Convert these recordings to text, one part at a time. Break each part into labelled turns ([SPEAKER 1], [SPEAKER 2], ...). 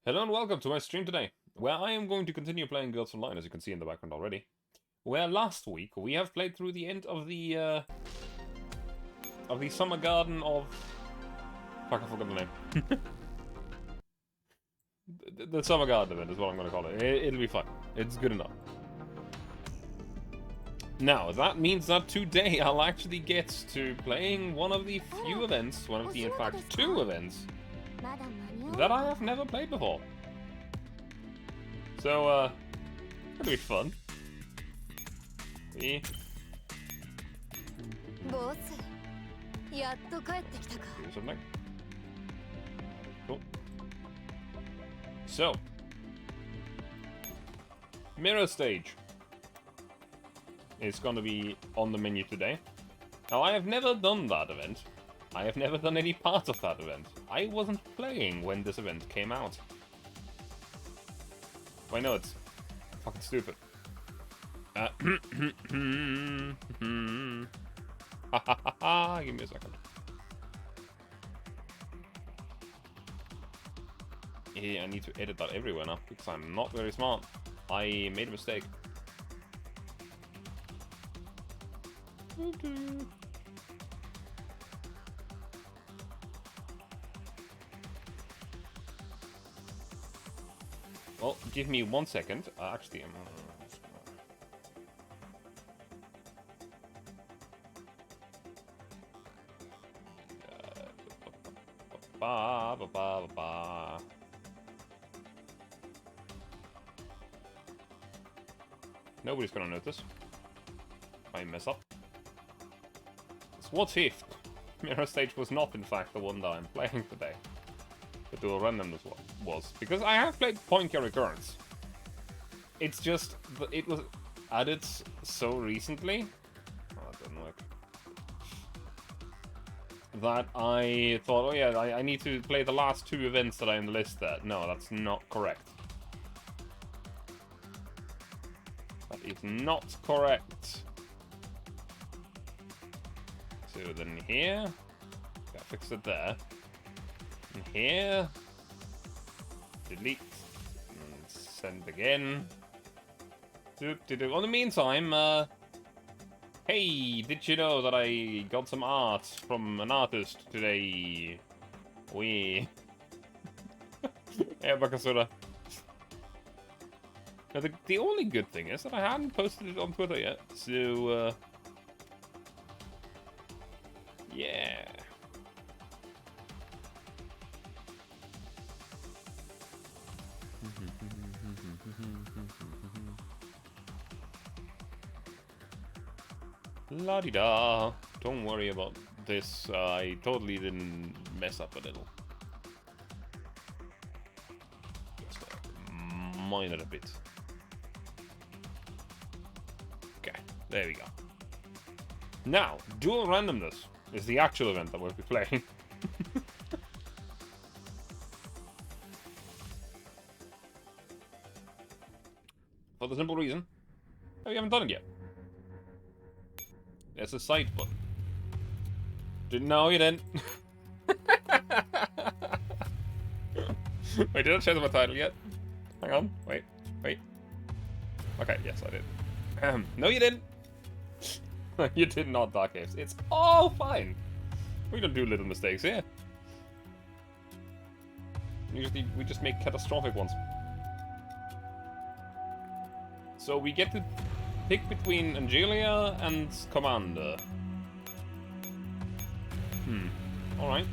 [SPEAKER 1] Hello and welcome to my stream today, where I am going to continue playing Girls Online, as you can see in the background already. Where last week we have played through the end of the Summer Garden of... Fuck, I forgot the name. the Summer Garden event is what I'm going to call it. It'll be fun. It's good enough. Now, that means that today I'll actually get to playing one of the few events, one of the, in fact, two events, that I have never played before. So, it'll be fun. See? Do something. Cool. So, mirror stage is gonna be on the menu today. Now, I have never done that event. I have never done any part of that event. I wasn't playing when this event came out. I know it's fucking stupid. Give me a second. Yeah, I need to edit that everywhere now, because I'm not very smart. I made a mistake. Well, give me 1 second. Actually, I'm... Nobody's gonna notice if I mess up. So what if Mirror Stage was not, in fact, the one that I'm playing today? But the Randomness was. Because I have played Point Your Recurrence. It's just, it was added so recently. Oh, that didn't work. That I thought, oh yeah, I need to play the last two events that are in the list there. No, that's not correct. That is not correct. So then here, gotta fix it there. And here, delete, and send again. In the meantime, hey, did you know that I got some art from an artist today? Wee. Yeah, Bakasura. Now, the only good thing is that I hadn't posted it on Twitter yet, so, yeah. La-di-da. Don't worry about this. I totally didn't mess up a little. Just minor a bit. Okay, there we go. Now, Dual Randomness is the actual event that we'll be playing. For the simple reason that we haven't done it yet. There's a side button. No, you didn't. Wait, did I change my title yet? Hang on, wait. Okay, yes, I did. No, you didn't. You did not, Dark Caves. It's all fine. We don't do little mistakes here. Usually, we just make catastrophic ones. So we get to pick between Angelia and Commander. Alright.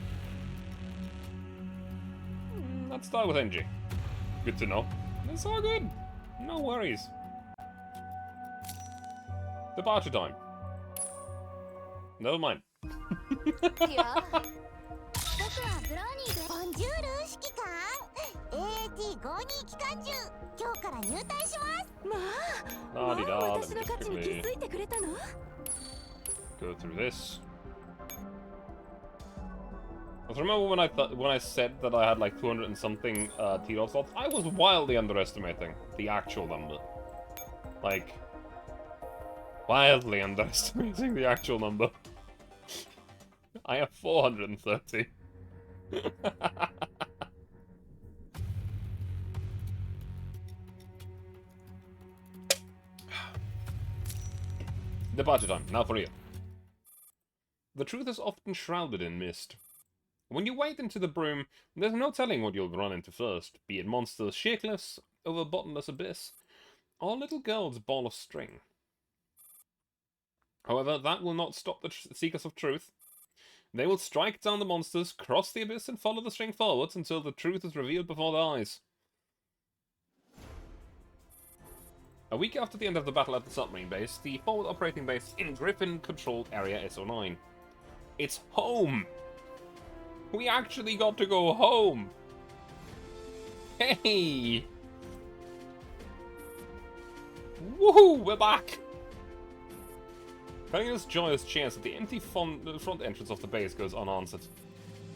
[SPEAKER 1] Let's start with NG. Good to know. It's all good. No worries. Departure time. Never mind. La-di-da, let me just quickly go through this. I remember when I said that I had like 200 and something T-Dot slots, I was wildly underestimating the actual number. Like, wildly underestimating the actual number. I have 430. Departure time, now for real. The truth is often shrouded in mist. When you wade into the broom, there's no telling what you'll run into first, be it monsters, sheer cliffs, over a bottomless abyss, or a little girl's ball of string. However, that will not stop the seekers of truth. They will strike down the monsters, cross the abyss, and follow the string forwards until the truth is revealed before their eyes. A week after the end of the battle at the submarine base, the forward operating base in Griffin-controlled Area SO9. It's home! We actually got to go home! Hey! Woohoo! We're back! Karina's joyous cheers at the empty front entrance of the base goes unanswered.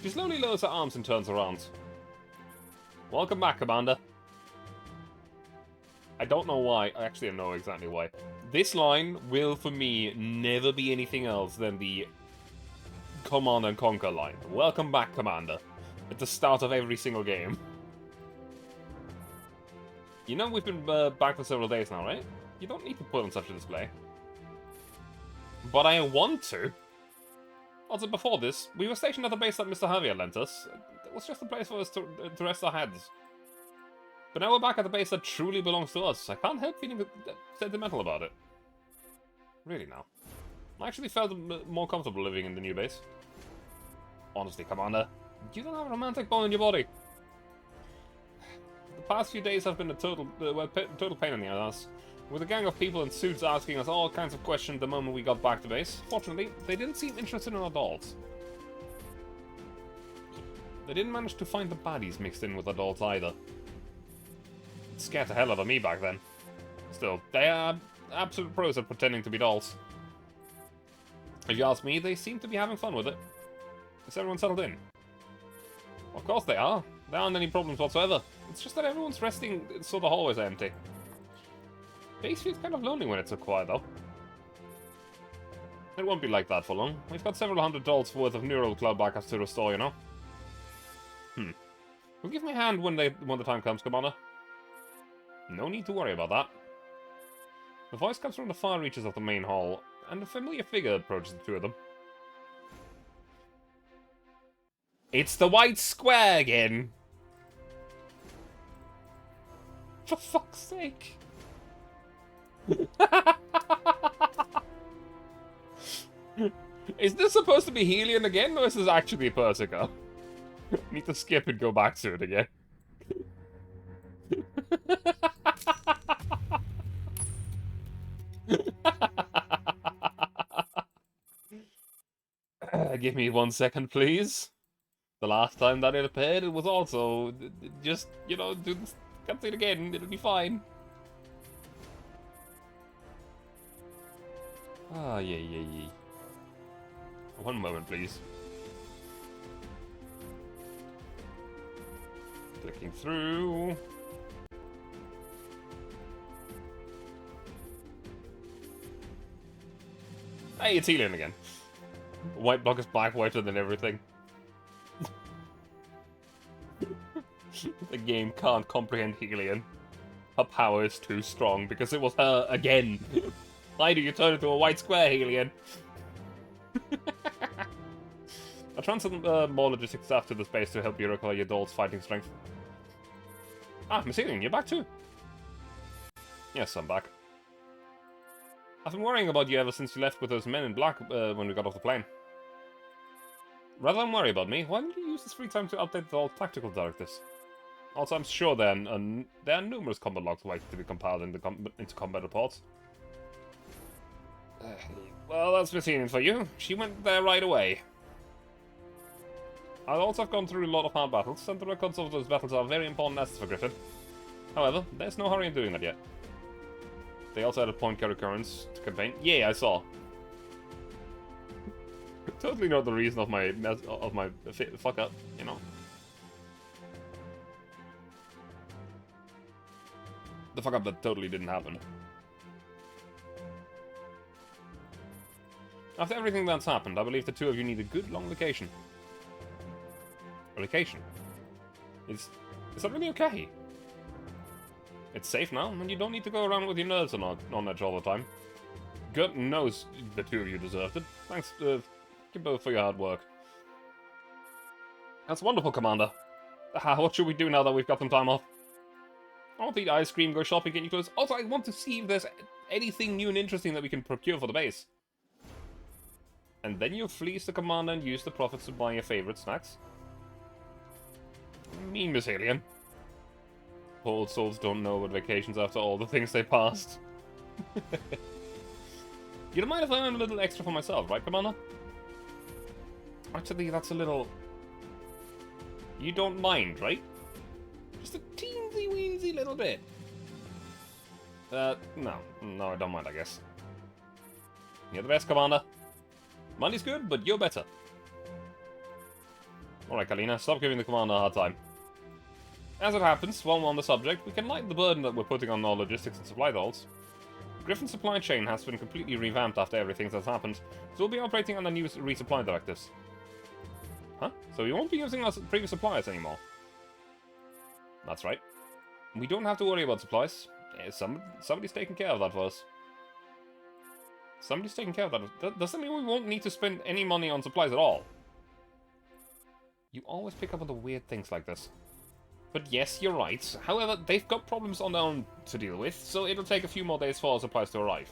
[SPEAKER 1] She slowly lowers her arms and turns around. Welcome back, Commander. I don't know why. I actually know exactly why. This line will, for me, never be anything else than the Command and Conquer line. Welcome back, Commander. At the start of every single game. You know we've been back for several days now, right? You don't need to put on such a display. But I want to. Also, before this, we were stationed at the base that Mr. Javier lent us. It was just a place for us to rest our heads. But now we're back at the base that truly belongs to us. I can't help feeling sentimental about it. Really now. I actually felt more comfortable living in the new base. Honestly, Commander, you don't have a romantic bone in your body. The past few days have been a total pain in the ass. With a gang of people in suits asking us all kinds of questions the moment we got back to base. Fortunately, they didn't seem interested in adults. They didn't manage to find the baddies mixed in with adults either. It scared the hell out of me back then. Still, they are absolute pros at pretending to be dolls. If you ask me, they seem to be having fun with it. Is everyone settled in? Of course they are. There aren't any problems whatsoever. It's just that everyone's resting so the hallways are empty. Base feels kind of lonely when it's so quiet, though. It won't be like that for long. We've got several hundred dolls worth of neural cloud backups to restore, you know? Well, give me a hand when the time comes, Commander. No need to worry about that. The voice comes from the far reaches of the main hall, and a familiar figure approaches the two of them. It's the white square again! For fuck's sake! Is this supposed to be Helion again, or is this actually Persica? Need to skip and go back to it again. Give me 1 second, please. The last time that it appeared, it was also just, you know, do this cutscene again. It'll be fine. Ah, yeah. 1 moment, please. Clicking through. Hey, it's Helion again. White block is black, whiter than everything. The game can't comprehend Helion. Her power is too strong because it was her again. Why do you turn into a white square, Helion? I transferred more logistic staff to the space to help you recover your doll's fighting strength. Ah, Miss Helion, you're back too. Yes, I'm back. I've been worrying about you ever since you left with those men in black when we got off the plane. Rather than worry about me, why don't you use this free time to update all tactical directives? Also, I'm sure there are numerous combat logs waiting to be compiled into combat reports. Well, that's Miss Helion for you. She went there right away. I've also gone through a lot of hard battles, and the records of those battles are very important assets for Griffin. However, there's no hurry in doing that yet. They also had a point carry currents to campaign. Yeah, I saw. Totally not the reason of my fuck up, you know. The fuck up that totally didn't happen. After everything that's happened, I believe the two of you need a good long vacation. A vacation? Is that really okay? It's safe now, and you don't need to go around with your nerves on edge all the time. God knows the two of you deserved it. Thanks you both for your hard work. That's wonderful, Commander. What should we do now that we've got some time off? I want to eat ice cream, go shopping, get new clothes. Also, I want to see if there's anything new and interesting that we can procure for the base. And then you fleece the Commander and use the profits to buy your favorite snacks. Mean Miss Alien. Poor old souls don't know about vacations after all the things they passed. You don't mind if I earn a little extra for myself, right, Commander? Actually, that's a little... You don't mind, right? Just a teensy-weensy little bit. No, I don't mind, I guess. You're the best, Commander. Money's good, but you're better. Alright, Kalina, stop giving the Commander a hard time. As it happens, while we're on the subject, we can lighten the burden that we're putting on our logistics and supply halls. Griffin's supply chain has been completely revamped after everything that's happened, so we'll be operating under new resupply directives. Huh? So we won't be using our previous suppliers anymore. That's right. We don't have to worry about supplies. Somebody's taking care of that for us. Somebody's taking care of that. Does that mean we won't need to spend any money on supplies at all? You always pick up on the weird things like this. But yes, you're right. However, they've got problems on their own to deal with, so it'll take a few more days for our supplies to arrive.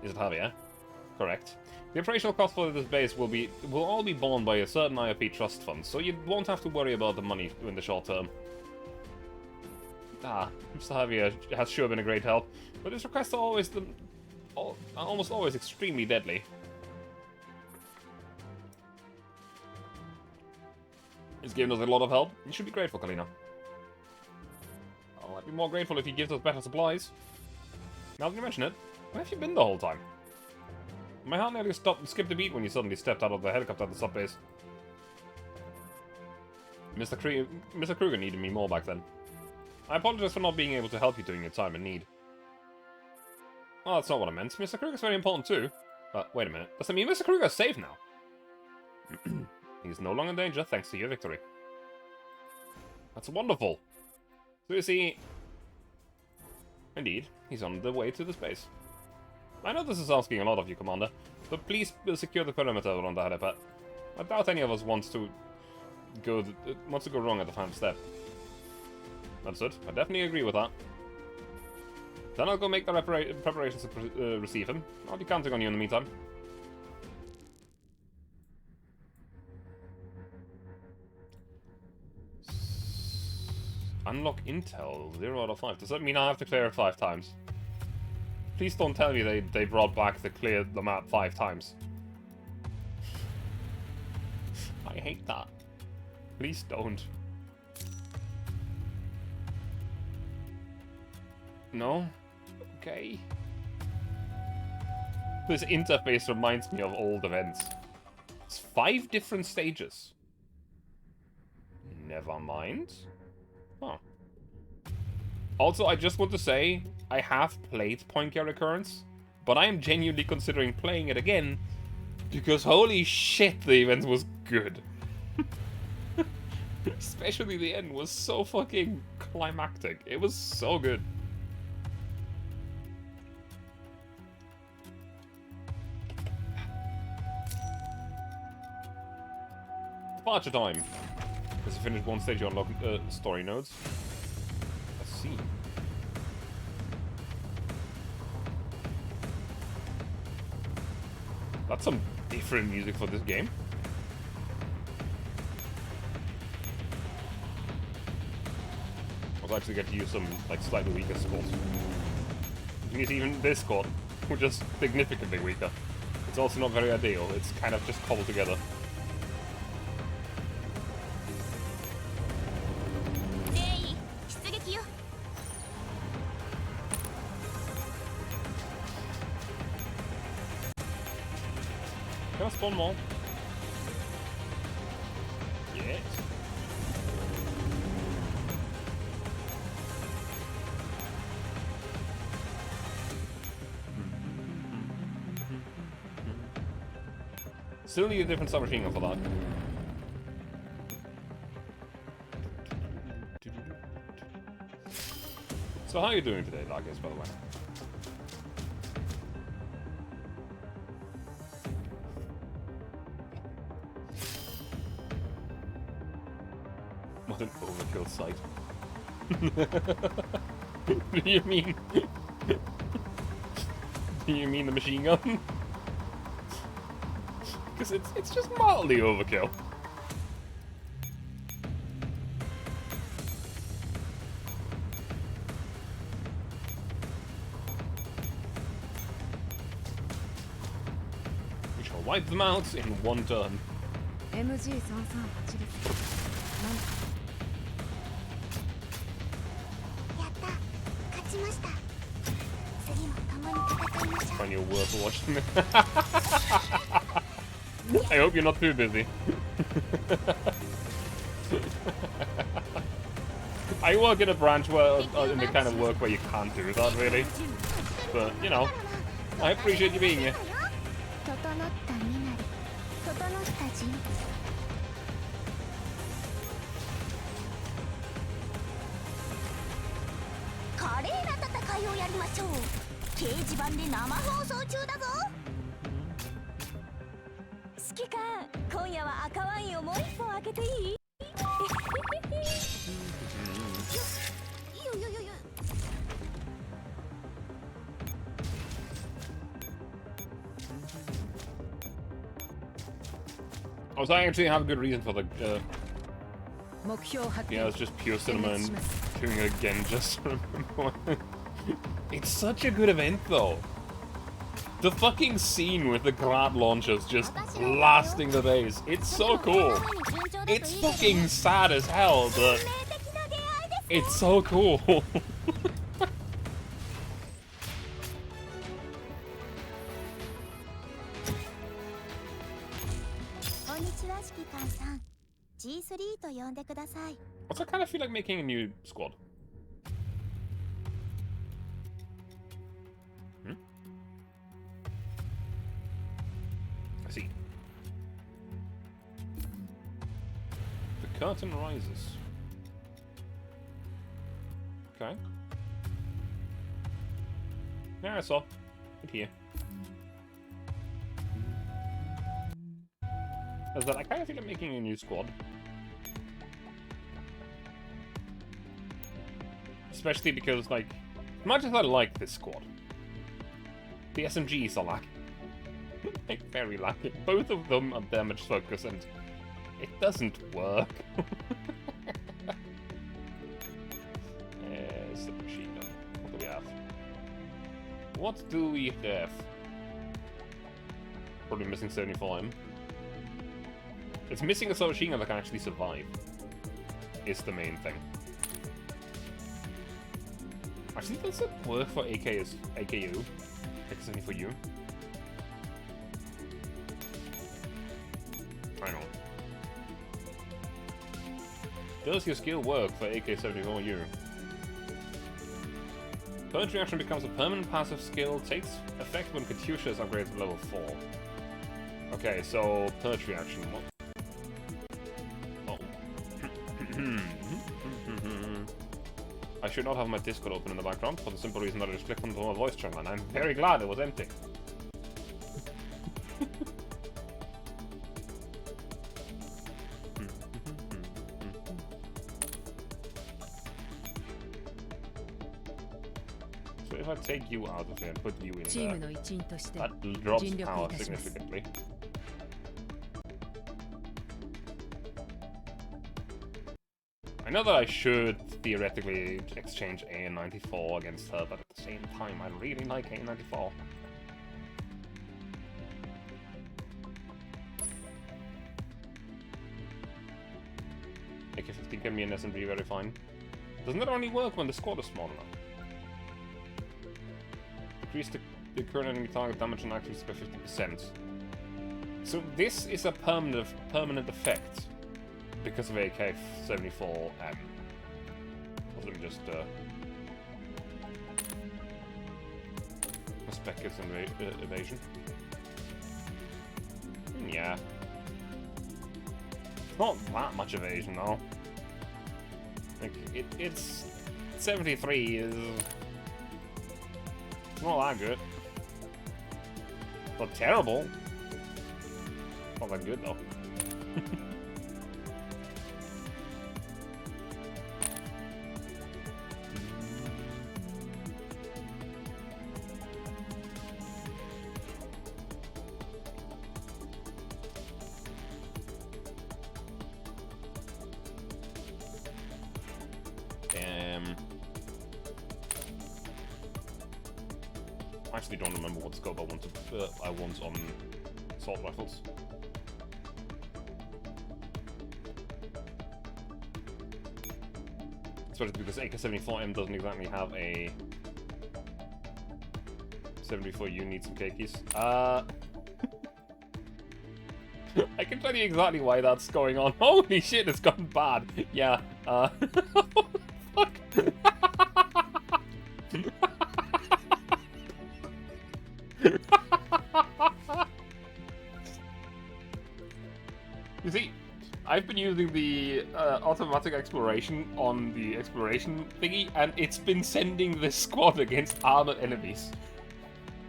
[SPEAKER 1] Is it Javier? Correct. The operational cost for this base will all be borne by a certain IOP trust fund, so you won't have to worry about the money in the short term. Mr. Javier has sure been a great help, but his requests are almost always extremely deadly. He's given us a lot of help. You should be grateful, Kalina. Oh, I'd be more grateful if he gives us better supplies. Now that you mention it, where have you been the whole time? My heart nearly stopped and skipped a beat when you suddenly stepped out of the helicopter at the sub-base. Mr. Kruger needed me more back then. I apologize for not being able to help you during your time in need. Oh, that's not what I meant. Mr. Kruger's very important too. Wait a minute. Does that mean Mr. Kruger's safe now? He's no longer in danger thanks to your victory. That's wonderful. So you see... Indeed, he's on the way to the space. I know this is asking a lot of you, Commander, but please secure the perimeter around the helipad. I doubt any of us wants to go wrong at the final step. Understood. I definitely agree with that. Then I'll go make the preparations to receive him. I'll be counting on you in the meantime. Unlock intel, 0 out of 5. Does that mean I have to clear it 5 times? Please don't tell me they brought back the clear the map 5 times. I hate that. Please don't. No? Okay. This interface reminds me of old events. It's 5 different stages. Never mind. Huh. Also, I just want to say, I have played Point Gear Recurrence, but I am genuinely considering playing it again, because holy shit, the event was good. Especially the end was so fucking climactic. It was so good. Departure time. As you finish one stage, you unlock story nodes. Let's see. That's some different music for this game. I'll actually get to use some like slightly weaker scores. You can use even this score, which is significantly weaker. It's also not very ideal. It's kind of just cobbled together. Can I spawn more? Yes. Still need a different submachine gun for that. So how are you doing today, Darkest, by the way? What an overkill sight. Do you mean... Do you mean the machine gun? Because it's just mildly overkill. We shall wipe them out in one turn. Find your worth watching it. I hope you're not too busy. I work in a branch where, in the kind of work where you can't do that, really. But, you know, I appreciate you being here. Also, I actually have a good reason for the, yeah, it's just pure cinema and doing it again just for It's such a good event, though. The fucking scene with the grad launchers just blasting the base. It's so cool. It's fucking sad as hell, but it's so cool. Also, I kind of feel like making a new squad. I see. The curtain rises. Okay. Yeah, I saw it here. As that, I kind of feel like making a new squad. Especially because, like, as much as I like this squad, the SMGs are lacking. Like, very lacking. Both of them are damage focus, and it doesn't work. It's the machine gun. What do we have? What do we have? Probably missing 74M. It's missing a submachine gun that can actually survive. Is the main thing. Actually, does it work for AKU? AK-74 for you? Hang on. Does your skill work for AK-74U? Purge reaction becomes a permanent passive skill, takes effect when Katyusha is upgraded to level 4. Okay, so Purge reaction. Oh. I should not have my Discord open in the background for the simple reason that I just clicked on the voice channel, and I'm very glad it was empty. So if I take you out of here and put you in there, that drops power significantly. I know that I should theoretically exchange AN94 against her, but at the same time, I really like AN94. AK-15 can be an SMG very fine. Doesn't that only work when the squad is small enough? Decrease the current enemy target damage and accuracy by 50%. So this is a permanent effect. Because of AK-74M. Let me just spec its evasion. Yeah. It's not that much evasion though. Like it's 73 is not that good. Not terrible. Not that good though. I actually don't remember what scope I want on assault rifles. Especially because AK-74M doesn't exactly have a 74U needs some keikis. I can tell you exactly why that's going on. Holy shit, it's gone bad. Yeah, fuck. You see, I've been using the automatic exploration on the exploration thingy, and it's been sending this squad against armored enemies.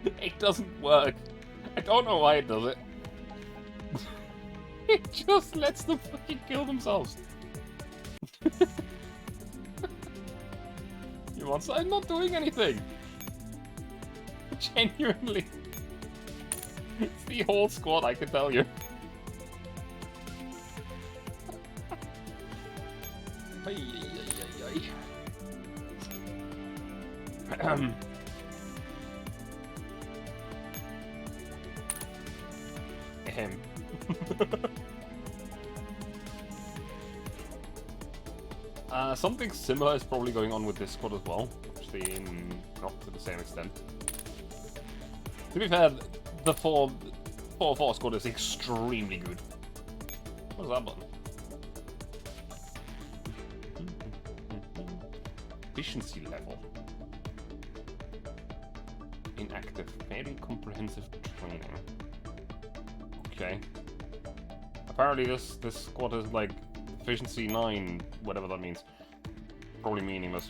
[SPEAKER 1] It doesn't work. I don't know why it does it. It just lets them fucking kill themselves. You want? I'm not doing anything. Genuinely. It's the whole squad, I can tell you. Ahem. Something similar is probably going on with this squad as well. Actually, not to the same extent. To be fair, the 4-4 squad is extremely good. What is that button? Efficiency level. Inactive. Very comprehensive training. Okay. Apparently this squad is like efficiency 9, whatever that means. Probably meaningless.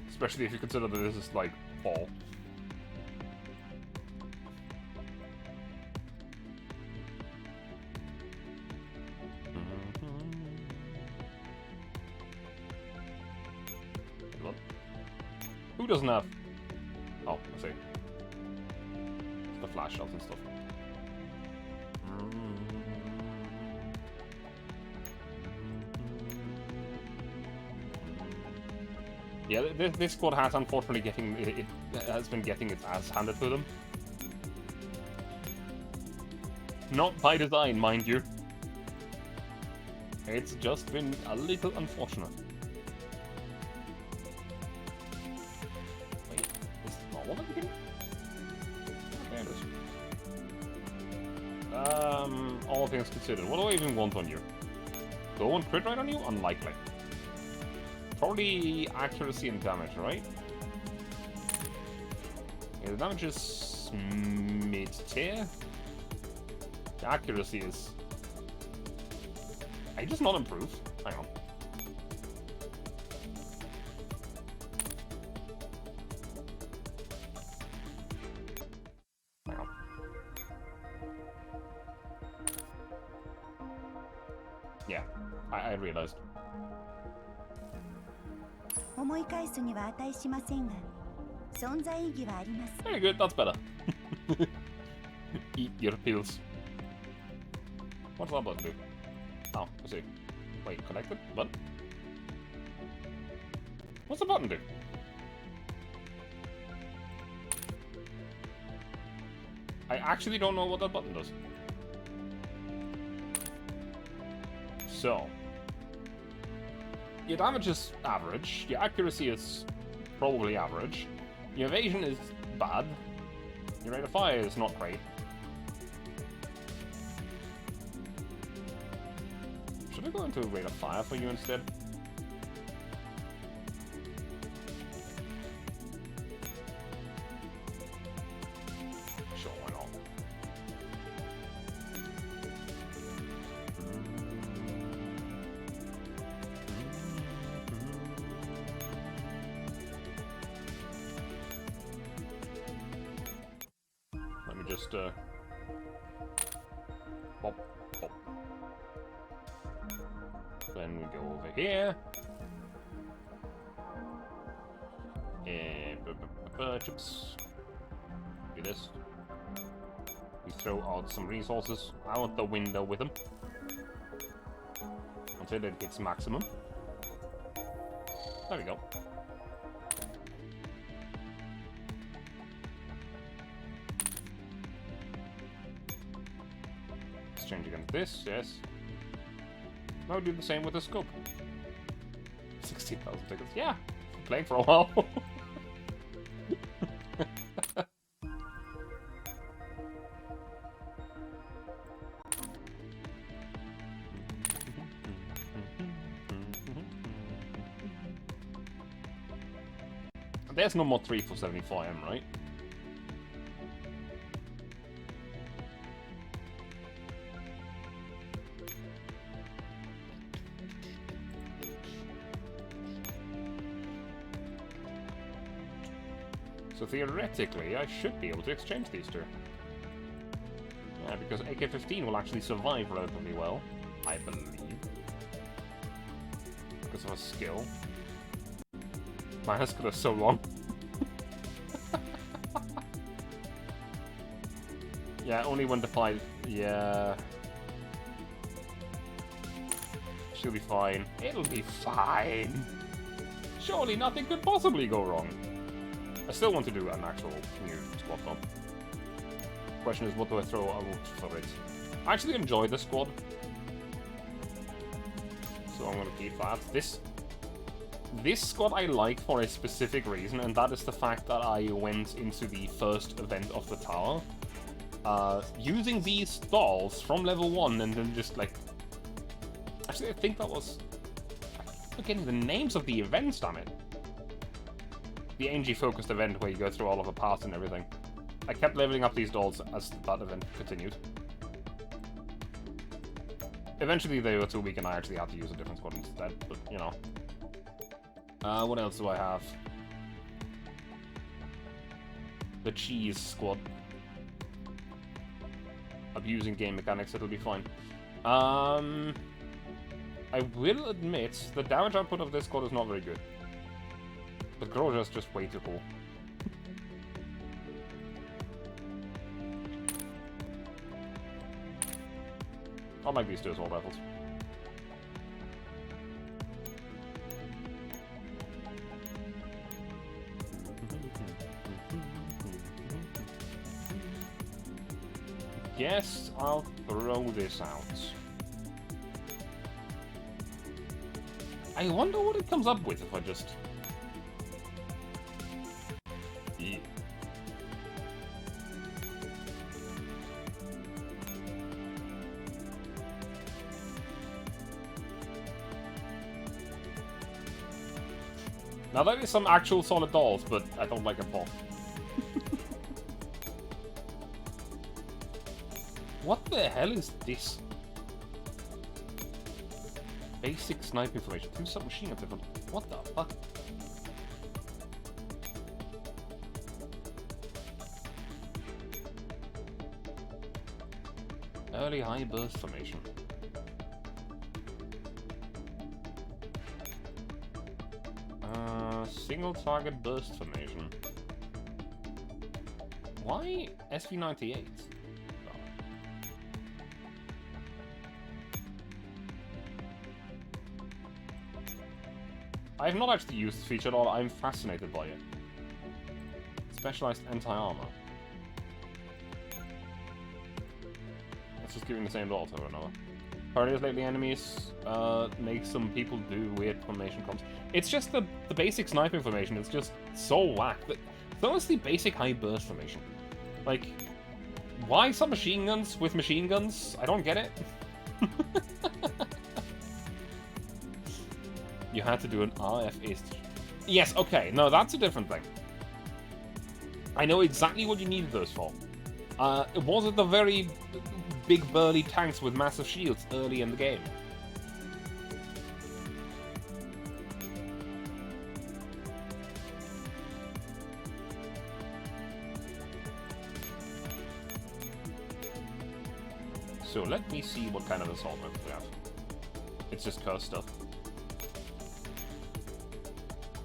[SPEAKER 1] Especially if you consider that this is like 4. Who doesn't have? Oh, I see. It's the flash shots and stuff. Yeah, this squad has unfortunately has been getting its ass handed to them. Not by design, mind you. It's just been a little unfortunate. Wait, is this not one of them? There it is. All things considered, what do I even want on you? Do I want crit rate on you? Unlikely. Probably accuracy and damage, right? Yeah, the damage is mid-tier. The accuracy is... I just not improve. Hang on. Hang on. Yeah, I realized. Very good, that's better. Eat your pills. What's that button do? Oh, I see. Wait, connected? Button? What's the button do? I actually don't know what that button does. So. Your damage is average, your accuracy is probably average, your evasion is bad, your rate of fire is not great. Should I go into a rate of fire for you instead? Sure, why not? Let me just, pop, pop. Then we go over here. And chips. Do this. We throw out some resources out the window with them until it hits maximum. There we go. like this, yes. Now do the same with the scope. 16,000 tickets, yeah. Playing for a while. There's no more 3 for 74M, right? So theoretically, I should be able to exchange these two. Yeah, because AK-15 will actually survive relatively well, I believe. Because of a skill. Man, this skill is so long. Yeah, only when deployed. Yeah. She'll be fine. It'll be fine. Surely nothing could possibly go wrong. I still want to do an actual new squad though. Question is, what do I throw out for it? I actually enjoy the squad. So I'm gonna keep that. This squad I like for a specific reason, and that is the fact that I went into the first event of the tower using these dolls from level 1 and then just like... Actually, I think that was... I'm forgetting the names of the events, damn it. The NG-focused event where you go through all of the paths and everything. I kept leveling up these dolls as that event continued. Eventually they were too weak and I actually had to use a different squad instead, but, you know. What else do I have? The cheese squad. Abusing game mechanics, it'll be fine. I will admit, the damage output of this squad is not very good. But Groja's just way too cool. I like these two assault rifles. Guess I'll throw this out. I wonder what it comes up with if I just... Yeah. Now that is some actual solid dolls, but I don't like them all. What the hell is this? Basic sniper information. 2 submachine guns different. What the fuck? Early high burst formation. Single target burst formation. Why SV98? I have not actually used this feature at all. I'm fascinated by it. Specialized anti-armor. Let's just give him the same doll over another. Parties lately enemies make some people do weird formation comps. It's just the basic sniper formation. It's just so whack. It's honestly basic high burst formation. Like, why submachine guns with machine guns? I don't get it. You had to do an RFS. Yes, okay. No, that's a different thing. I know exactly what you needed those for. It wasn't the very big burly tanks with massive shields early in the game. So let me see what kind of assault weapons we have. It's just cursed stuff.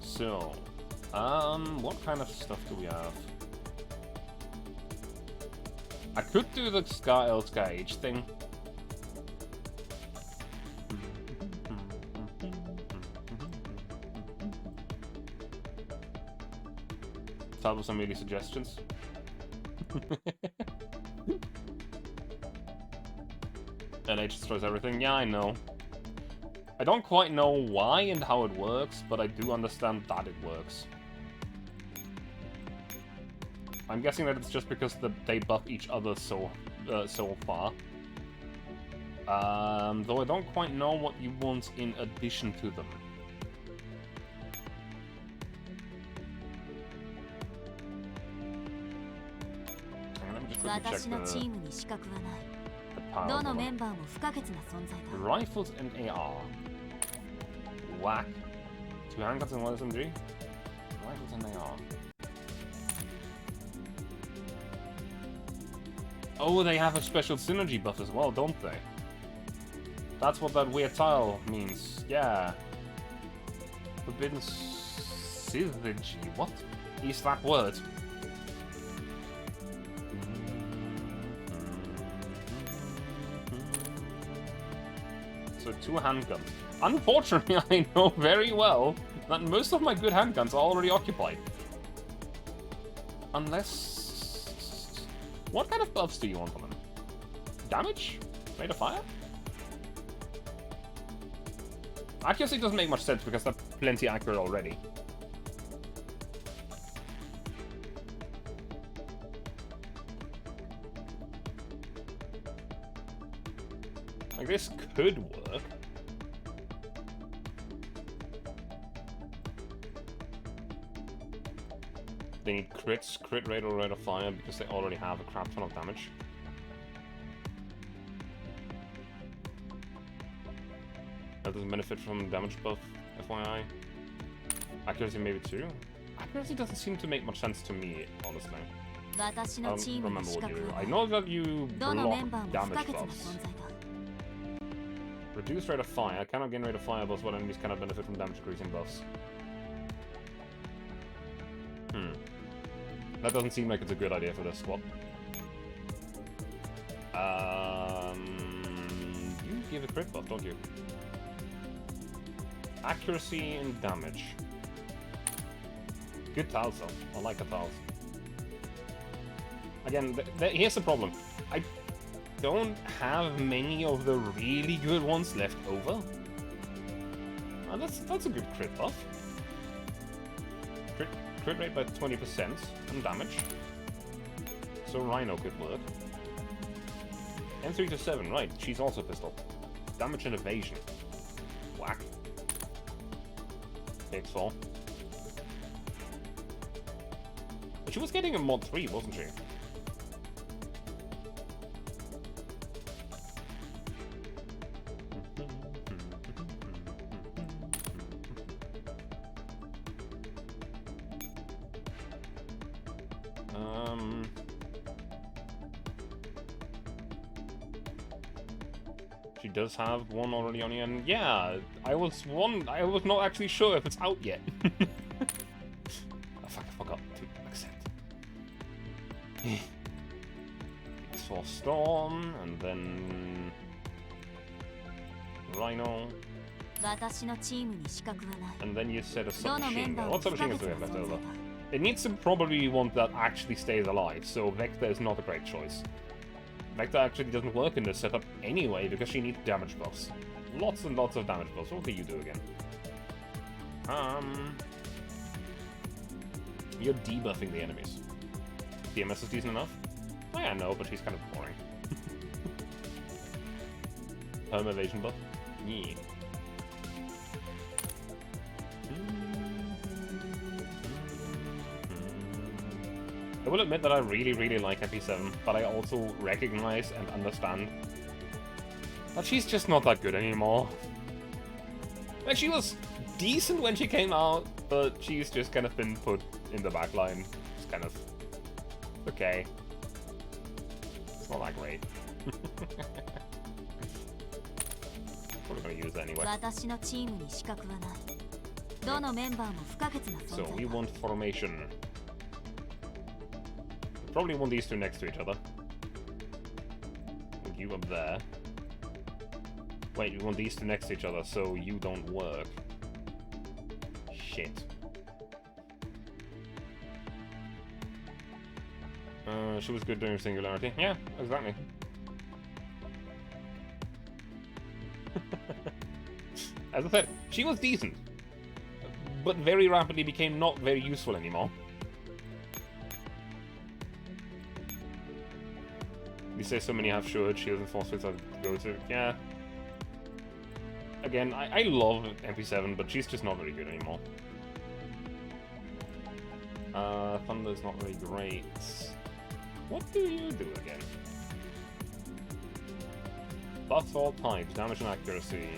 [SPEAKER 1] So, what kind of stuff do we have? I could do the Scar Elska H thing. Start with some really suggestions. And H destroys everything. Yeah, I know. I don't quite know why and how it works, but I do understand that it works. I'm guessing that it's just because they buff each other so far. Though I don't quite know what you want in addition to them. Let me just quickly check the power. Rifles and AR. Whack. 2 handguns and 1 SMG. Rifles and AR. Oh, they have a special synergy buff as well, don't they? That's what that weird tile means. Yeah. Forbidden synergy. What is that word? So 2 handguns. Unfortunately, I know very well that most of my good handguns are already occupied. Unless... What kind of buffs do you want on them? Damage? Rate of fire? Accuracy doesn't make much sense because they're plenty accurate already. Like, this could work. They need crits, crit rate or rate of fire because they already have a crap ton of damage. That doesn't benefit from damage buff, FYI. Accuracy maybe too. Accuracy doesn't seem to make much sense to me, honestly. I don't remember what you do. I know that you block damage buffs. Reduce rate of fire. Cannot gain rate of fire buffs while enemies cannot benefit from damage increasing buffs. That doesn't seem like it's a good idea for this squad. You give a crit buff, don't you? Accuracy and damage. Good tiles though. I like the tiles. Again, here's the problem. I don't have many of the really good ones left over. And that's a good crit buff. Crit rate by 20% and damage. So Rhino could work. M3 to 7, right. She's also pistol. Damage and evasion. Whack. Takes 4. But she was getting a mod 3, wasn't she? She does have one already on here, and yeah, I was not actually sure if it's out yet. Oh, fuck, I forgot to accept. Saw Storm, and then Rhino. And then you said a submachine gun. What submachine guns do we have left over? It needs to probably be one that actually stays alive, so Vector is not a great choice. Vector actually doesn't work in this setup anyway, because she needs damage buffs. Lots and lots of damage buffs. What can you do again? You're debuffing the enemies. DMS is decent enough? Oh yeah, no, but she's kind of boring. Perm evasion buff? Yeah. I will admit that I really, really like MP7, but I also recognize and understand that she's just not that good anymore. Like, she was decent when she came out, but she's just kind of been put in the back line. It's kind of... okay. It's not that great. Probably gonna use it anyway. So, we want formation. Probably want these two next to each other. And you up there. Wait, we want these two next to each other, so you don't work. Shit. She was good doing Singularity. Yeah, exactly. As I said, she was decent, but very rapidly became not very useful anymore. You say so many have short shields and force fields to go to. Yeah. Again, I love MP7, but she's just not very good anymore. Thunder's not very great. What do you do again? Buffs all types, damage and accuracy.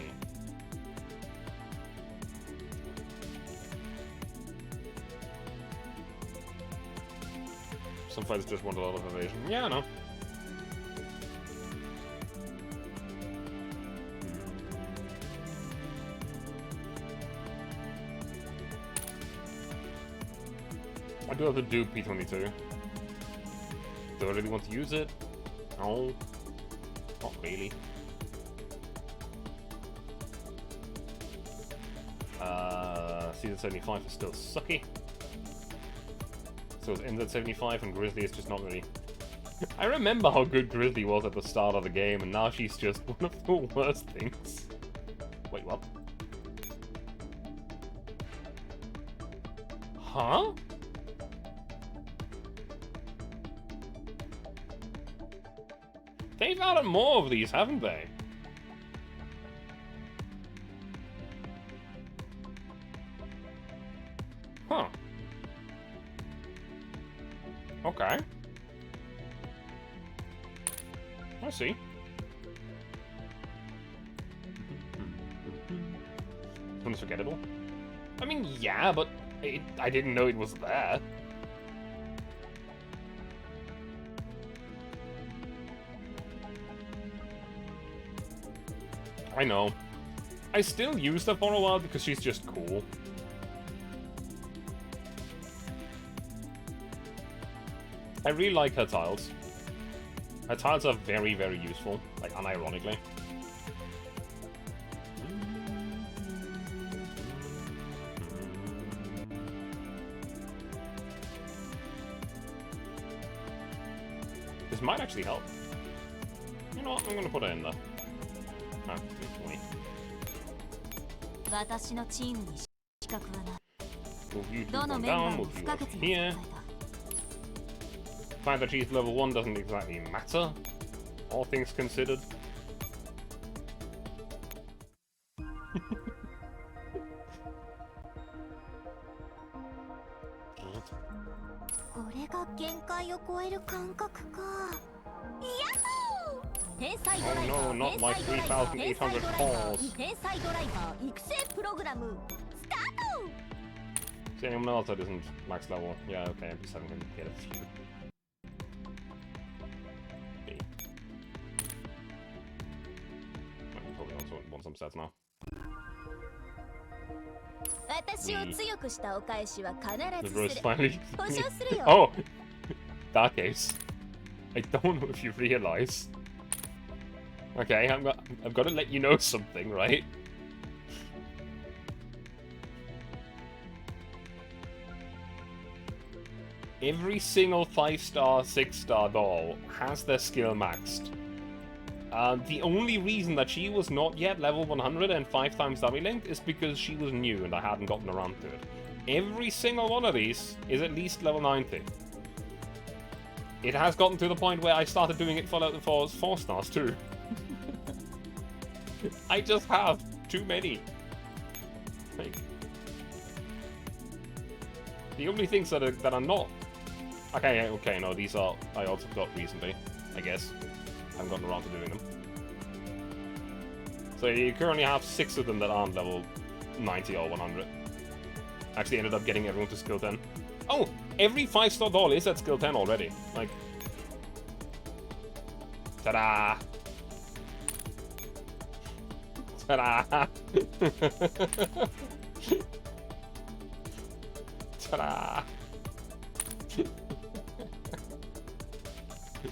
[SPEAKER 1] Some fighters just want a lot of evasion. Yeah, I know. I do have to do P22. Do I really want to use it? No. Not really. Season 75 is still sucky. So it's NZ75 and Grizzly is just not really... I remember how good Grizzly was at the start of the game, and now she's just one of the worst things. Wait, what? Huh? They've added more of these, haven't they? Huh. Okay. I see. Unforgettable. I mean, yeah, but I didn't know it was there. I know. I still used her for a while because she's just cool. I really like her tiles. Her tiles are very, very useful, like unironically. This might actually help. You know what? I'm gonna put it in there. Ah, wait. Move you to one down, move you over here. The fact that she's level 1 doesn't exactly matter, all things considered. Oh no, not my 3,800 calls. See, anyone else that isn't max level? Yeah, okay, MP7 can get a few. Okay. Probably also want some stats now. The rose finally. Oh! Dark Ace. I don't know if you realize. Okay, I've got to let you know something, right? Every single 5-star, 6-star doll has their skill maxed. The only reason that she was not yet level 100 and 5 times dummy linked is because she was new and I hadn't gotten around to it. Every single one of these is at least level 90. It has gotten to the point where I started doing it for 4 stars too. I just have too many. Like, the only things that are not... Okay, no, these are... I also got recently, I guess. I haven't gotten around to doing them. So you currently have 6 of them that aren't level 90 or 100. Actually ended up getting everyone to skill 10. Oh! Every 5-star doll is at skill 10 already. Like... Ta-da! Ta-da! Ta-da!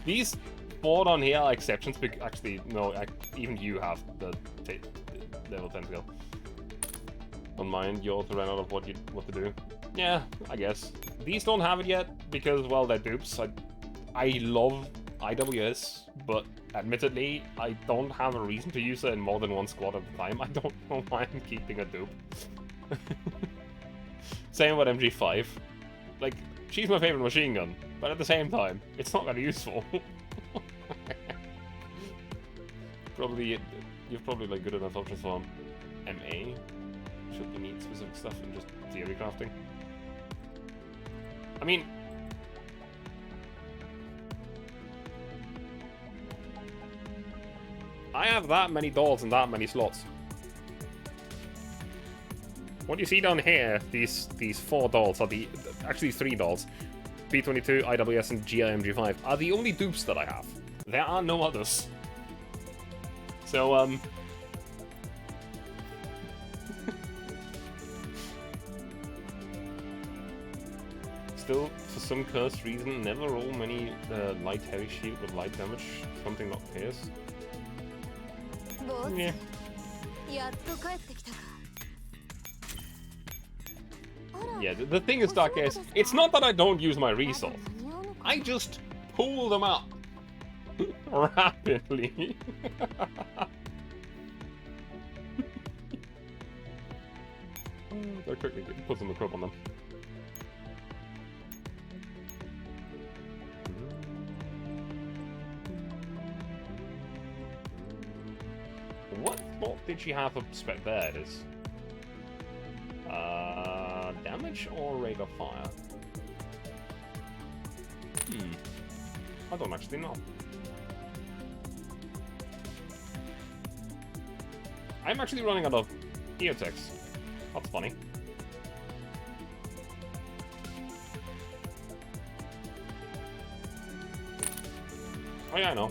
[SPEAKER 1] These 4 on here are exceptions, because actually, no, even you have the level 10 skill. Don't mind, you also ran out of what to do. Yeah, I guess. These don't have it yet, because, well, they're dupes. I love IWS, but admittedly, I don't have a reason to use it in more than one squad at a time. I don't know why I'm keeping a dupe. Same with MG5. Like, she's my favorite machine gun, but at the same time, it's not very useful. You've probably like good enough options for MA. Should you need specific stuff and just theory crafting? I mean, I have that many dolls and that many slots. What you see down here, these 4 dolls are actually 3 dolls. P22, IWS, and GIMG5 are the only dupes that I have. There are no others. So, still, for some cursed reason, never roll many light heavy shield with light damage, something not pierce. Yeah. Yeah, the thing is, Dark is, it's not that I don't use my resolve. I just pull them up rapidly. They're quickly put some crop on them. What fault did she have a spec there? It is damage or rate of fire? I don't actually know. I'm actually running out of Eotex. That's funny. Oh yeah, I know.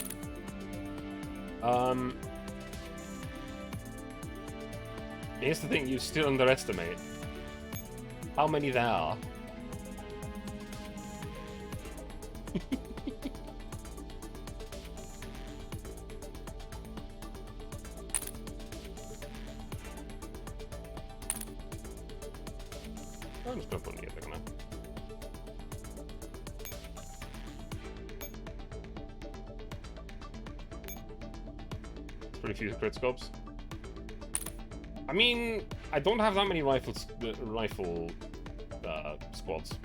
[SPEAKER 1] Here's the thing, you still underestimate how many there are. I'm just gonna put the other one. Pretty few crit scopes. I mean, I don't have that many rifle squads.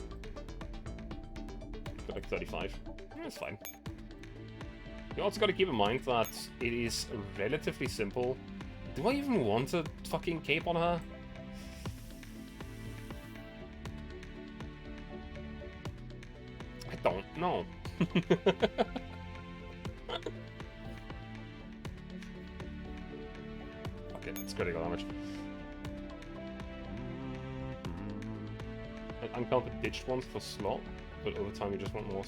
[SPEAKER 1] Got like 35. That's fine. You also got to keep in mind that it is relatively simple. Do I even want a fucking cape on her? I don't know. Okay, it's critical damage. Uncounted ditched ones for slot, but over time you just want more.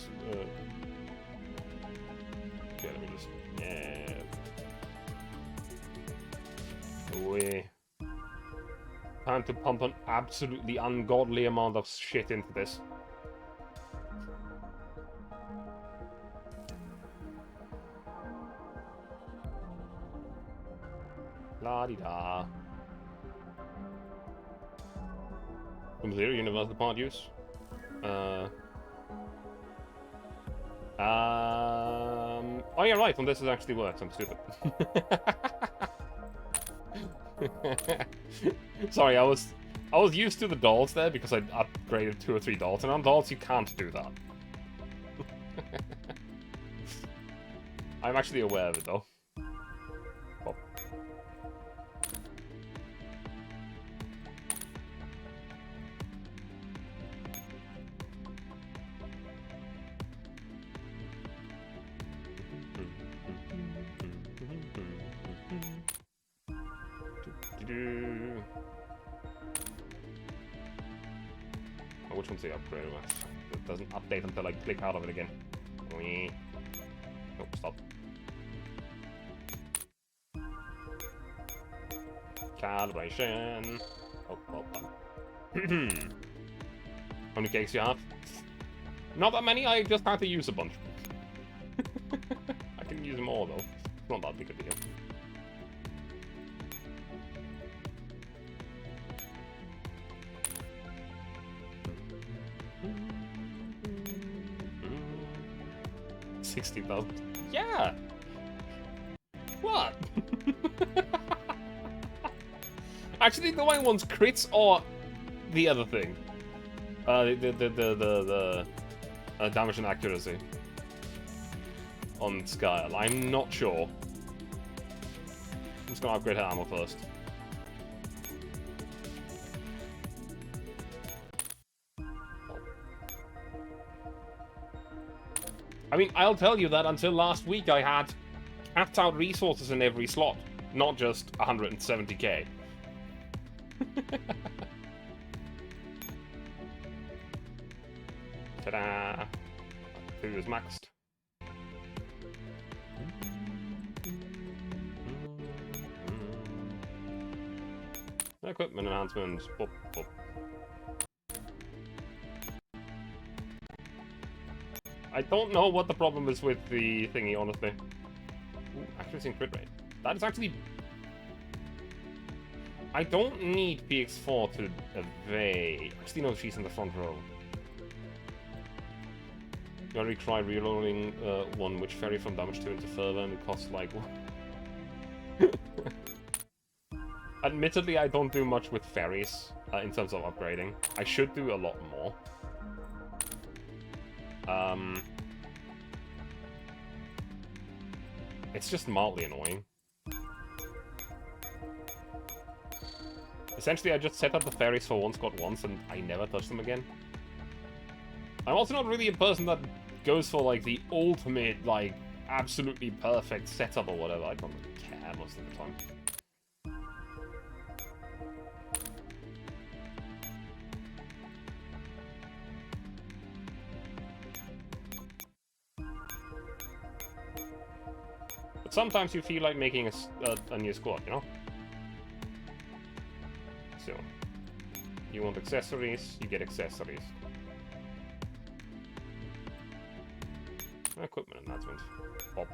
[SPEAKER 1] Okay, let me just. Yeah. Away. Time to pump an absolutely ungodly amount of shit into this. La-di-da. From zero, universal part use. Oh yeah, right. On this it actually works. I'm stupid. Sorry, I was used to the dolls there because I upgraded 2 or 3 dolls, and on dolls you can't do that. I'm actually aware of it though. Oh. Oh, which one's the upgrade? It doesn't update until I click out of it again. Oh, stop. Calibration. Oh, well done. How many cakes you have? Not that many, I just had to use a bunch. I can use more though. It's not that big a deal. 16,000. Yeah! What? Actually, the one one's crits or the other thing? The damage and accuracy on Skyle. I'm not sure. I'm just gonna upgrade her ammo first. I mean, I'll tell you that until last week I had capped out resources in every slot, not just 170k. Ta-da! Who is maxed? Equipment enhancements. Boop, boop. I don't know what the problem is with the thingy, honestly. Ooh, accuracy and crit rate. That is actually... I don't need PX4 to evade. Actually, no, she's in the front row. You already tried reloading one which vary from damage 2 into further, and it costs like... Admittedly, I don't do much with fairies in terms of upgrading. I should do a lot more. It's just mildly annoying. Essentially, I just set up the fairies for one squad once, and I never touch them again. I'm also not really a person that goes for, like, the ultimate, like, absolutely perfect setup or whatever. I don't really care most of the time. But sometimes you feel like making a new squad, you know? So, you want accessories, you get accessories. Equipment enhancement. Pop.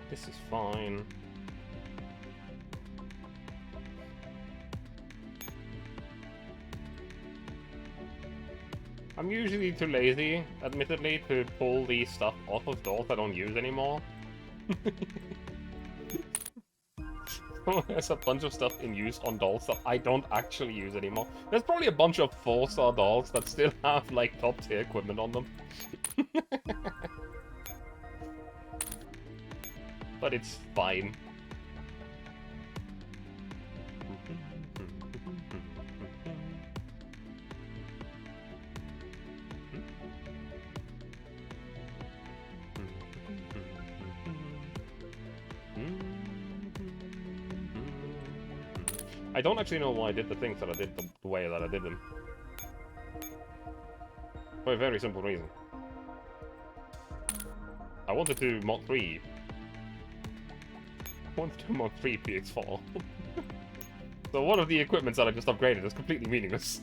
[SPEAKER 1] This is fine. I'm usually too lazy, admittedly, to pull the stuff off of doors I don't use anymore. So there's a bunch of stuff in use on dolls that I don't actually use anymore. There's probably a bunch of 4-star dolls that still have, like, top-tier equipment on them. But it's fine. I don't actually know why I did the things that I did the way that I did them. For a very simple reason. I wanted to mod 3. I wanted to mod 3 PX4. So one of the equipments that I just upgraded is completely meaningless.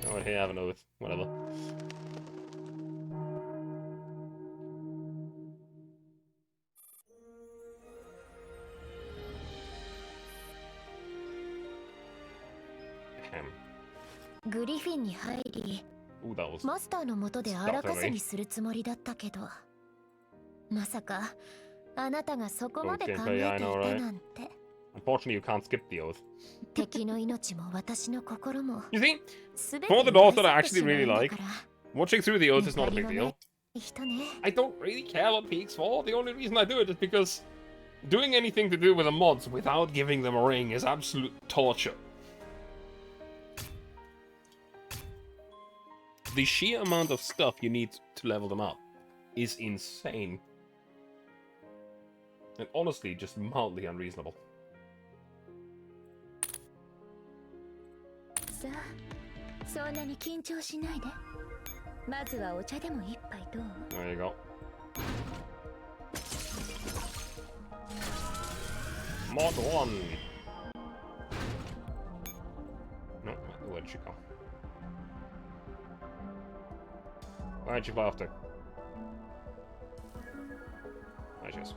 [SPEAKER 1] Oh, here, I have an oath. Whatever.
[SPEAKER 2] グリフィンに入り、マスターの下であらかすにするつもりだったけど、まさかあなたがそこまで考えていたなんて。
[SPEAKER 1] Unfortunately, you can't skip the oath.
[SPEAKER 2] 敵の命も私の心も。
[SPEAKER 1] You see, for the dolls that I actually really like, watching through the oath is not a big deal. I don't really care about PX4. The only reason I do it is because doing anything to do with the mods without giving them a ring is absolute torture. The sheer amount of stuff you need to level them up is insane. And honestly, just mildly unreasonable. There you go. Mod 1. Why'd you fly off to? I just...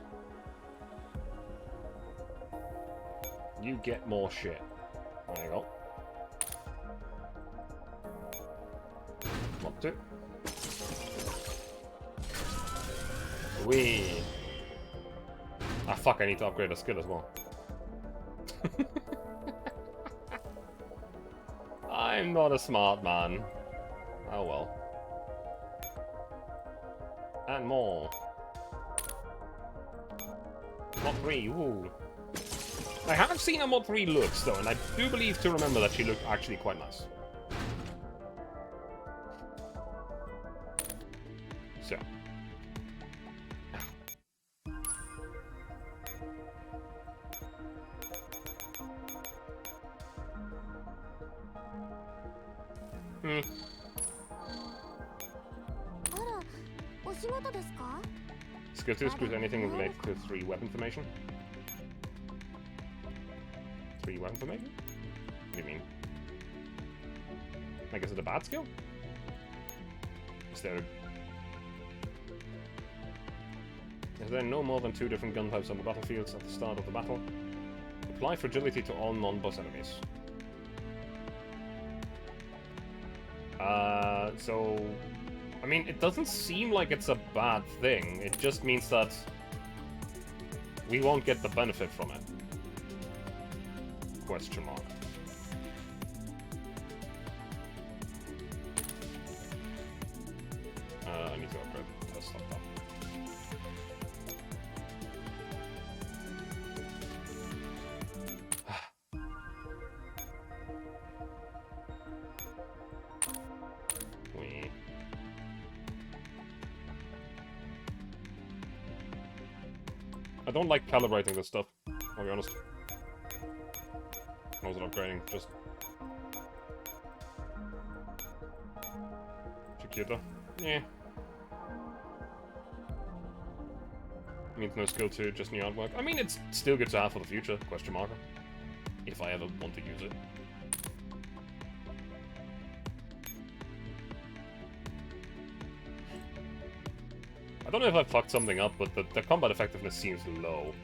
[SPEAKER 1] You get more shit. There you go. Up to. Wee. Ah, fuck, I need to upgrade a skill as well. I'm not a smart man. Oh well. And more. Mod 3, ooh. I have seen how Mod 3 looks, though, and I do believe to remember that she looked actually quite nice. So. Skill 2 screws anything related to 3 weapon formation. 3 weapon formation? What do you mean? Like, is it a bad skill? Is there no more than 2 different gun types on the battlefields at the start of the battle? Apply fragility to all non-boss enemies. So... I mean, it doesn't seem like it's a bad thing. It just means that we won't get the benefit from it. Question mark. I need to upgrade this laptop. I don't like calibrating this stuff, I'll be honest. I wasn't upgrading, just... Chiquita. Yeah. Means no skill 2, just new artwork. I mean, it's still good to have for the future, question mark. If I ever want to use it. I don't know if I fucked something up, but the combat effectiveness seems low.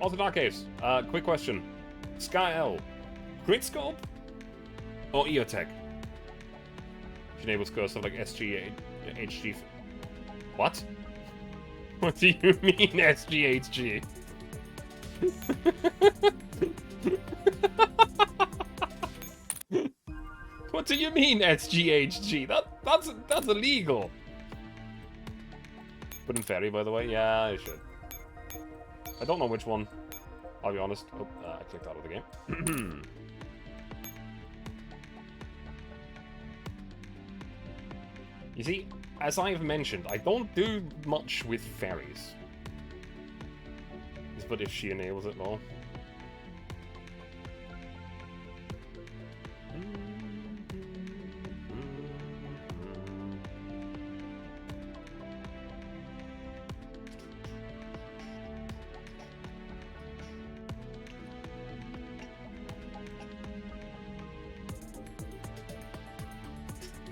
[SPEAKER 1] Also, Dark Caves, quick question. Sky L, crit scope or EOTech? Which enables stuff like SG, HG. What? What do you mean SG, HG? What do you mean SGHG? That's illegal. Put in fairy, by the way. Yeah, I should. I don't know which one. I'll be honest. Oh, I clicked out of the game. You see, as I've mentioned, I don't do much with fairies. But if she enables it, well.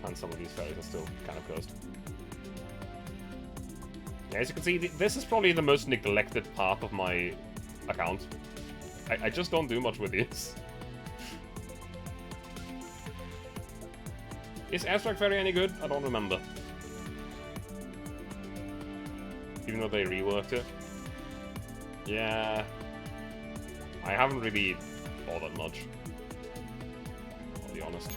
[SPEAKER 1] And some of these fairies are still kind of cursed. Yeah, as you can see, this is probably the most neglected part of my account. I just don't do much with this. Is Abstract Fairy any good? I don't remember. Even though they reworked it. Yeah. I haven't really bothered much. I'll be honest.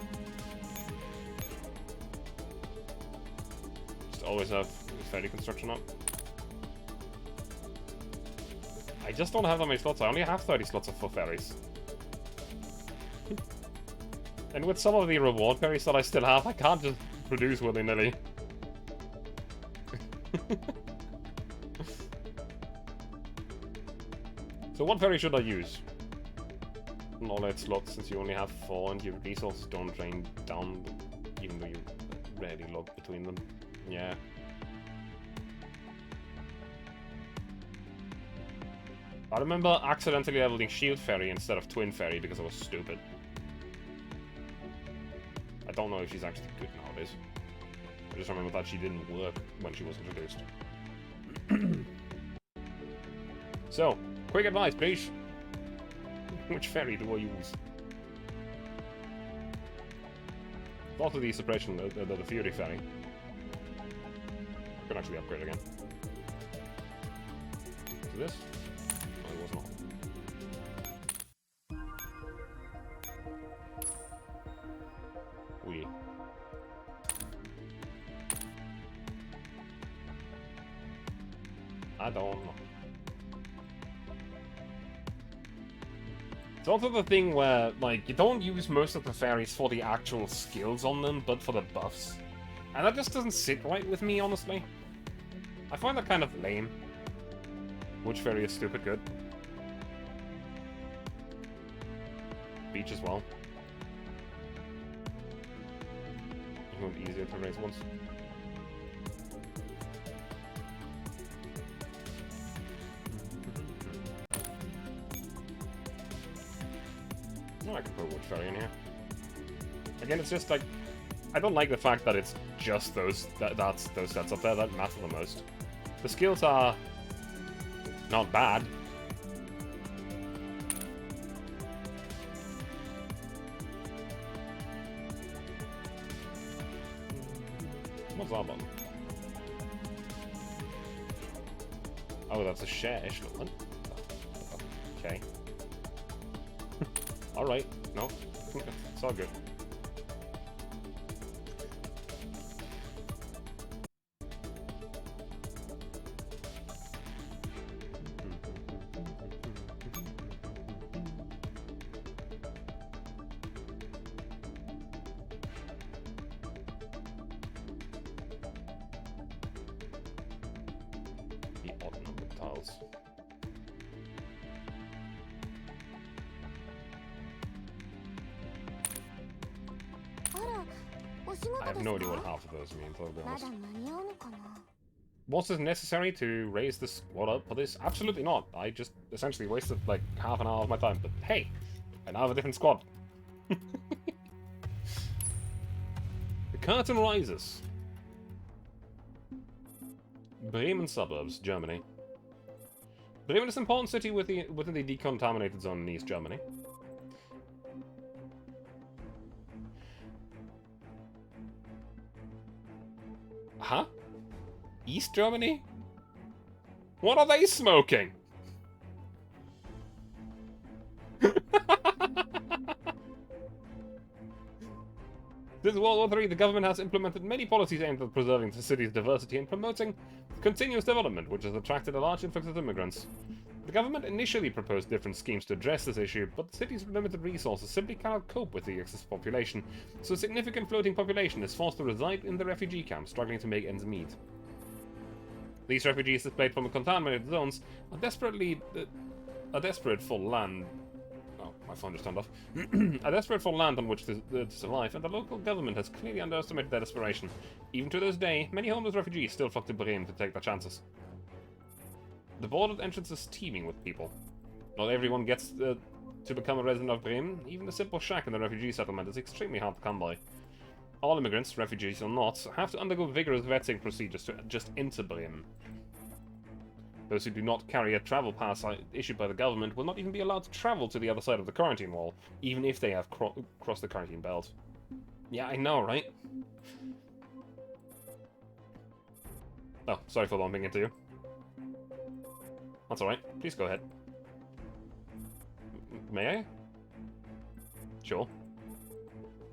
[SPEAKER 1] Just always have fairy construction up. I just don't have that many slots. I only have 30 slots for fairies. And with some of the reward fairies that I still have, I can't just produce willy-nilly. So what fairy should I use? Knowledge slots, since you only have 4 and your resources don't drain down, even though you rarely log between them. Yeah. I remember accidentally leveling Shield Fairy instead of Twin Fairy because I was stupid. I don't know if she's actually good nowadays. I just remember that she didn't work when she was introduced. So, quick advice, please. Which fairy do I use? Thought of the suppression, the Fury fairy. I could actually upgrade again. To this? No, it was not. Oui. I don't know. It's also the thing where, like, you don't use most of the fairies for the actual skills on them, but for the buffs. And that just doesn't sit right with me, honestly. I find that kind of lame. Which fairy is stupid good? Beach as well. Easier to raise once. Oh, I can put Wood Fairy in here. Again, it's just like, I don't like the fact that it's just those sets up there that matter the most. The skills are not bad. What's that button? Oh, that's a share echelon. Okay. Alright. No. It's all good. I have no idea what half of those means, I'll be honest. Was this necessary to raise the squad up for this? Absolutely not. I just essentially wasted like half an hour of my time. But hey, I now have a different squad. The curtain rises. Bremen suburbs, Germany. Bremen is an important city within the decontaminated zone in East Germany. Huh? East Germany? What are they smoking? Since World War III, the government has implemented many policies aimed at preserving the city's diversity and promoting continuous development, which has attracted a large influx of immigrants. The government initially proposed different schemes to address this issue, but the city's limited resources simply cannot cope with the excess population, so a significant floating population is forced to reside in the refugee camps, struggling to make ends meet. These refugees displaced from the contaminated zones are desperate for land. Oh, my phone just turned off. Are desperate for land on which to survive, and the local government has clearly underestimated their desperation. Even to this day, many homeless refugees still flock to Bremen to take their chances. The border entrance is teeming with people. Not everyone gets to become a resident of Bremen. Even a simple shack in the refugee settlement is extremely hard to come by. All immigrants, refugees or not, have to undergo vigorous vetting procedures to just enter Bremen. Those who do not carry a travel pass issued by the government will not even be allowed to travel to the other side of the quarantine wall, even if they have crossed the quarantine belt. Yeah, I know, right? Oh, sorry for bumping into you. That's alright. Please go ahead. May I? Sure.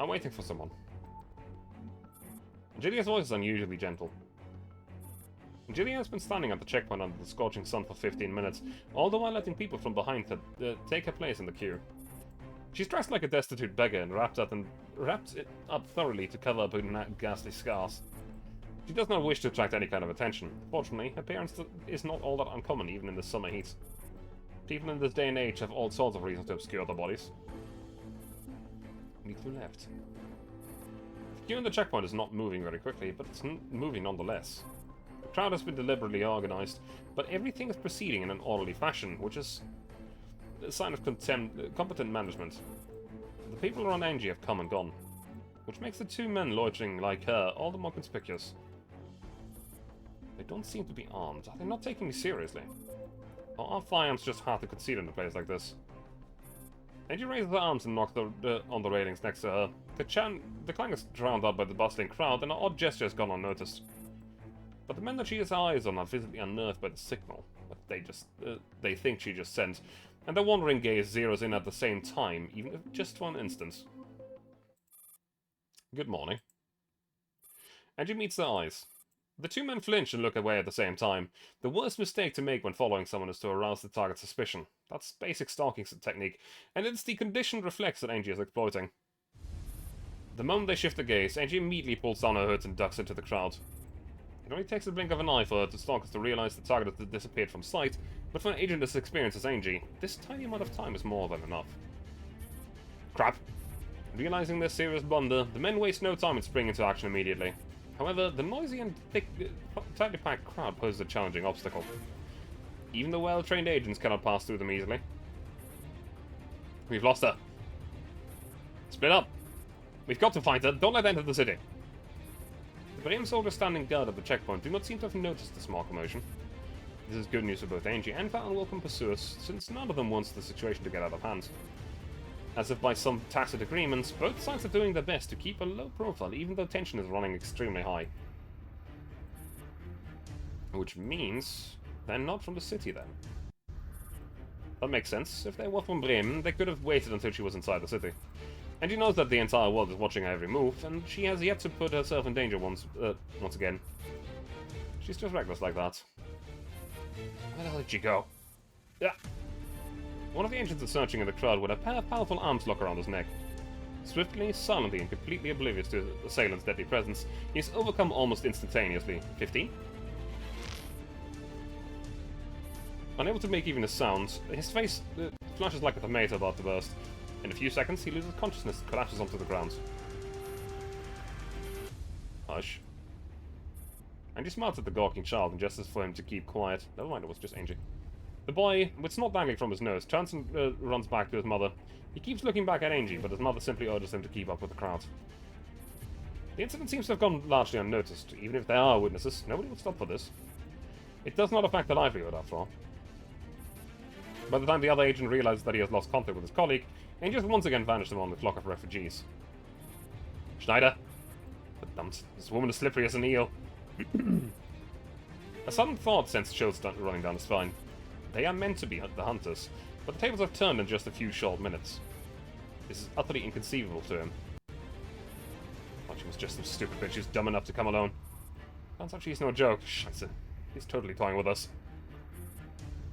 [SPEAKER 1] I'm waiting for someone. Julia's voice is unusually gentle. Julia has been standing at the checkpoint under the scorching sun for 15 minutes, all the while letting people from behind her take her place in the queue. She's dressed like a destitute beggar and wrapped it up thoroughly to cover up her ghastly scars. She does not wish to attract any kind of attention. Fortunately, her appearance is not all that uncommon even in the summer heat. People in this day and age have all sorts of reasons to obscure their bodies. Lead to left. The queue in the checkpoint is not moving very quickly, but it's moving nonetheless. The crowd has been deliberately organized, but everything is proceeding in an orderly fashion, which is a sign of competent management. The people around Angie have come and gone. which makes the two men loitering like her all the more conspicuous. They don't seem to be armed. Are they not taking me seriously? Or are firearms just hard to conceal in a place like this? Angie raises her arms and knocks on the railings next to her. The clang is drowned out by the bustling crowd, and her odd gesture has gone unnoticed. But the men that she has eyes on are visibly unnerved by the signal that they think she just sent, and their wandering gaze zeroes in at the same time, even if just for an instant. Good morning. Angie meets their eyes. The two men flinch and look away at the same time. The worst mistake to make when following someone is to arouse the target's suspicion. That's basic stalking technique, and it's the conditioned reflex that Angie is exploiting. The moment they shift their gaze, Angie immediately pulls down her hood and ducks into the crowd. It only takes a blink of an eye for her stalkers to realize the target has disappeared from sight, but for an agent as experienced as Angie, this tiny amount of time is more than enough. Crap. Realizing their serious blunder, the men waste no time in springing into action immediately. However, the noisy and tightly packed crowd poses a challenging obstacle. Even the well-trained agents cannot pass through them easily. We've lost her. Split up. We've got to find her. Don't let her enter the city. The brave soldiers standing guard at the checkpoint do not seem to have noticed the small commotion. This is good news for both Angie and for unwelcome pursuers, since none of them wants the situation to get out of hand. As if by some tacit agreement, both sides are doing their best to keep a low profile, even though tension is running extremely high. Which means they're not from the city, then. That makes sense. If they were from Bremen, they could have waited until she was inside the city. And she knows that the entire world is watching her every move, and she has yet to put herself in danger once again. She's just reckless like that. Where the hell did she go? Yeah. One of the agents is searching in the crowd with a pair of powerful arms locked around his neck. Swiftly, silently, and completely oblivious to the assailant's deadly presence, he is overcome almost instantaneously. 15? Unable to make even a sound, his face flashes like a tomato about to burst. In a few seconds, he loses consciousness and collapses onto the ground. Hush. Angie smiles at the gawking child and gestures for him to keep quiet. Never mind, it was just Angie. The boy, with snot dangling from his nose, turns and runs back to his mother. He keeps looking back at Angie, but his mother simply urges him to keep up with the crowd. The incident seems to have gone largely unnoticed. Even if there are witnesses, nobody would stop for this. It does not affect the livelihood, after all. By the time the other agent realizes that he has lost contact with his colleague, Angie has once again vanished among the flock of refugees. Schneider? Verdammt, this woman is slippery as an eel. A sudden thought sends chills running down his spine. They are meant to be the hunters, but the tables have turned in just a few short minutes. This is utterly inconceivable to him. Oh, she was just some stupid bitch who's dumb enough to come alone. Turns out she's no joke. Scheiße. He's totally toying with us.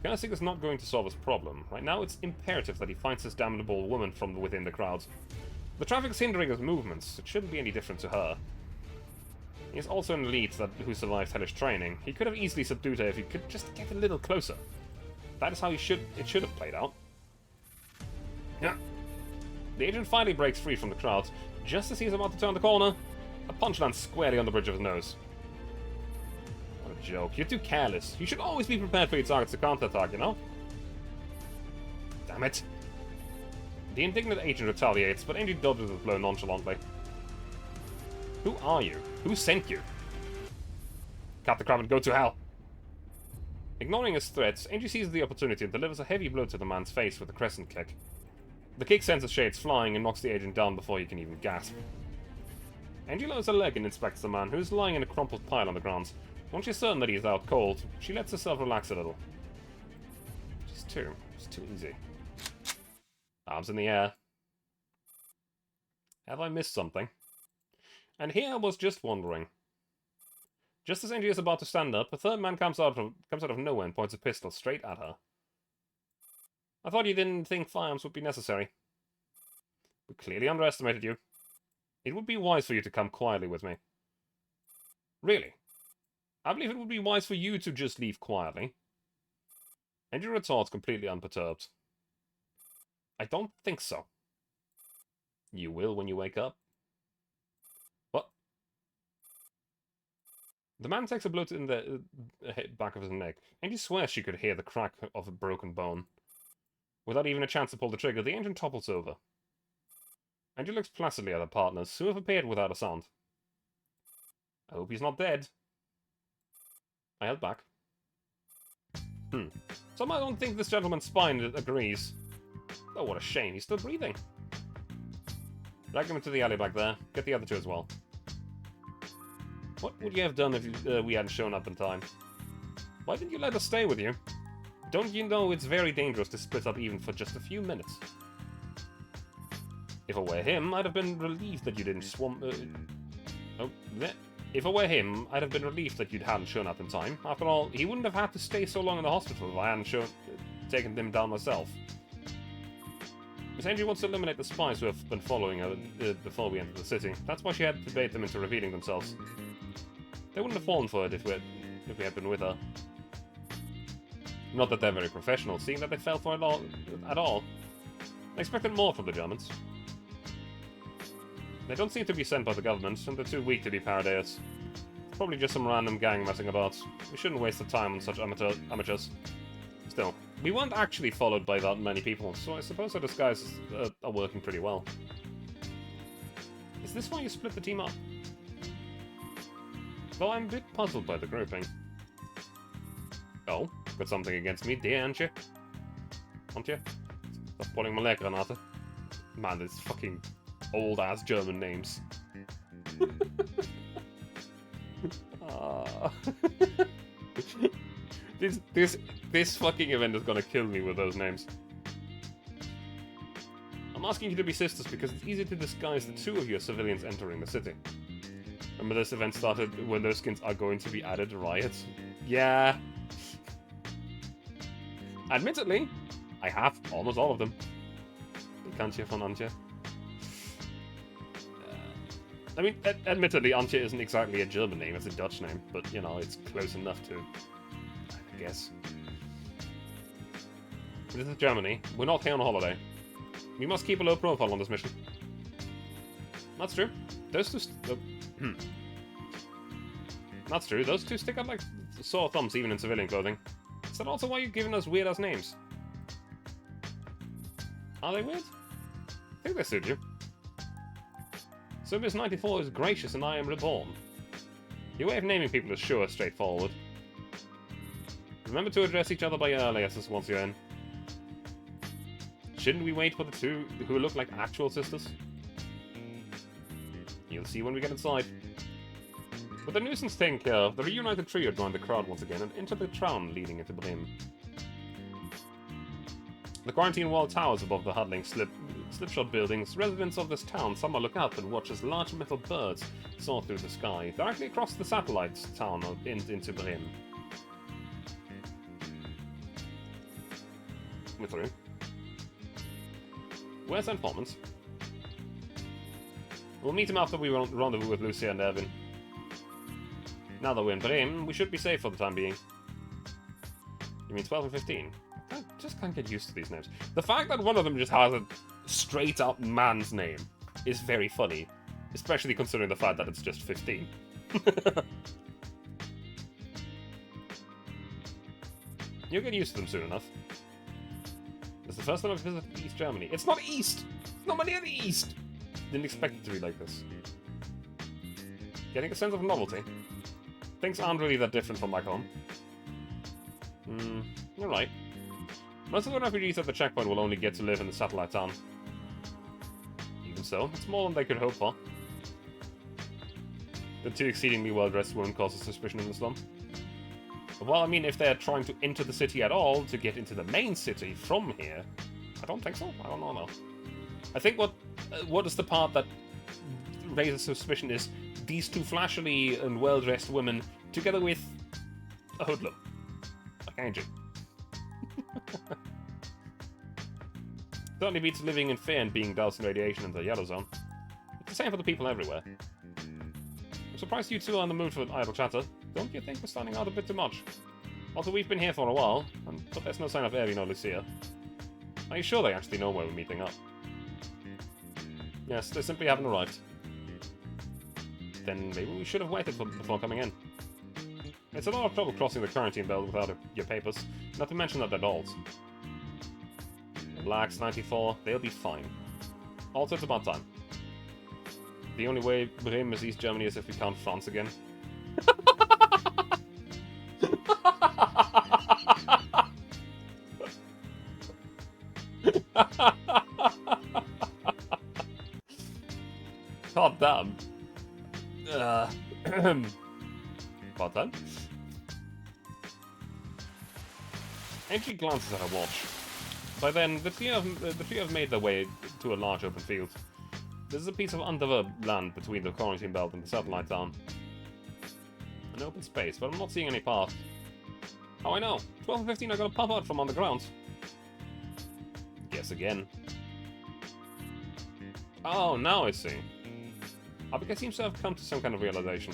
[SPEAKER 1] Genesig is not going to solve his problem. Right now, it's imperative that he finds this damnable woman from within the crowd. The traffic is hindering his movements. It shouldn't be any different to her. He is also an elite who survived hellish training. He could have easily subdued her if he could just get a little closer. That is how it should have played out. Yeah. The agent finally breaks free from the crowd. Just as he's about to turn the corner, a punch lands squarely on the bridge of his nose. What a joke. You're too careless. You should always be prepared for your targets to counterattack, you know? Damn it. The indignant agent retaliates, but Angie dodges the blow nonchalantly. Who are you? Who sent you? Cut the crap and go to hell. Ignoring his threats, Angie seizes the opportunity and delivers a heavy blow to the man's face with a crescent kick. The kick sends his shades flying and knocks the agent down before he can even gasp. Angie lowers her leg and inspects the man, who is lying in a crumpled pile on the ground. Once she's certain that he is out cold, she lets herself relax a little. Just too easy. Arms in the air. Have I missed something? And here I was just wondering. Just as Angie is about to stand up, a third man comes out of nowhere and points a pistol straight at her. I thought you didn't think firearms would be necessary. We clearly underestimated you. It would be wise for you to come quietly with me. Really? I believe it would be wise for you to just leave quietly. Angie retorts completely unperturbed. I don't think so. You will when you wake up. What? The man takes a blow in the back of his neck. Angie swears she could hear the crack of a broken bone. Without even a chance to pull the trigger, the engine topples over. Andrew looks placidly at her partners, who have appeared without a sound. I hope he's not dead. I held back. Somehow I don't think this gentleman's spine agrees. Oh, what a shame. He's still breathing. Drag him into the alley back there. Get the other two as well. What would you have done if we hadn't shown up in time? Why didn't you let us stay with you? Don't you know it's very dangerous to split up even for just a few minutes? If I were him, I'd have been relieved that you didn't If I were him, I'd have been relieved that you hadn't shown up in time. After all, he wouldn't have had to stay so long in the hospital if I hadn't taken them down myself. Miss Angie wants to eliminate the spies who have been following her before we entered the city. That's why she had to bait them into revealing themselves. They wouldn't have fallen for it if we had been with her. Not that they're very professional, seeing that they fell for it at all. I expected more from the Germans. They don't seem to be sent by the government, and they're too weak to be paradise. It's probably just some random gang messing about. We shouldn't waste the time on such amateurs. Still, we weren't actually followed by that many people, so I suppose our disguises are working pretty well. Is this why you split the team up? Though I'm a bit puzzled by the grouping. Oh, got something against me, dear, aren't you? Aren't you? Stop pulling my leg, Renate. Man, these fucking old-ass German names. This fucking event is gonna kill me with those names. I'm asking you to be sisters because it's easy to disguise the two of you as civilians entering the city. Remember this event started when those skins are going to be added to riots? Yeah. Admittedly, I have almost all of them. Antje von Antje. I mean, admittedly, Antje isn't exactly a German name, it's a Dutch name, but, you know, it's close enough to, I guess. This is Germany. We're not here on holiday. We must keep a low profile on this mission. That's true. Those two... That's true. Those two stick out like sore thumbs even in civilian clothing. Is that also why you're giving us weird-ass names? Are they weird? I think they suit you. Service 94 is gracious and I am reborn. Your way of naming people is sure straightforward. Remember to address each other by your aliases once you're in. Shouldn't we wait for the two who look like actual sisters? You'll see when we get inside. With the nuisance taken care of, the reunited trio joined the crowd once again and entered the tram leading into Bremen. The quarantine wall towers above the huddling slipshod buildings. Residents of this town somehow look up and watch as large metal birds soar through the sky, directly across the satellite town into Bremen. We're through. Where's the informant? We'll meet him after we rendezvous with Lucia and Erwin. Now that we're in Bremen, we should be safe for the time being. You mean 12 and 15? I just can't get used to these names. The fact that one of them just has a straight-up man's name is very funny. Especially considering the fact that it's just 15. You'll get used to them soon enough. It's the first time I've visited East Germany. It's not East! It's not near the East! Didn't expect it to be like this. Getting a sense of novelty. Things aren't really that different from back home. You're right. Most of the refugees at the checkpoint will only get to live in the satellite town. Even so, it's more than they could hope for. The two exceedingly well-dressed women cause suspicion in the slum. Well, I mean, if they're trying to enter the city at all, to get into the main city from here, I don't think so. I don't know, no. I think what is the part that raises suspicion is these two flashily and well-dressed women together with a hoodlum. Like Angie. Certainly beats living in fear and being doused in radiation in the yellow zone. It's the same for the people everywhere. I'm surprised you two are in the mood for idle chatter. Don't you think we're standing out a bit too much? Also, we've been here for a while, but there's no sign of Erwin or Lucia. Are you sure they actually know where we're meeting up? Yes, they simply haven't arrived. Then maybe we should have waited before coming in. It's a lot of trouble crossing the quarantine belt without your papers, not to mention that they're dolls. Relax, 94, they'll be fine. Also, it's about time. The only way Bremen is East Germany is if we count France again. God damn. Pardon? Entry glances at her watch. By then, the trio have made their way to a large open field. This is a piece of undeveloped land between the quarantine belt and the satellite town. An open space, but I'm not seeing any path. Oh, I know. 12 and 15 are gonna pop out from underground. Guess again. Oh, now I see. Abigail seems to have come to some kind of realization.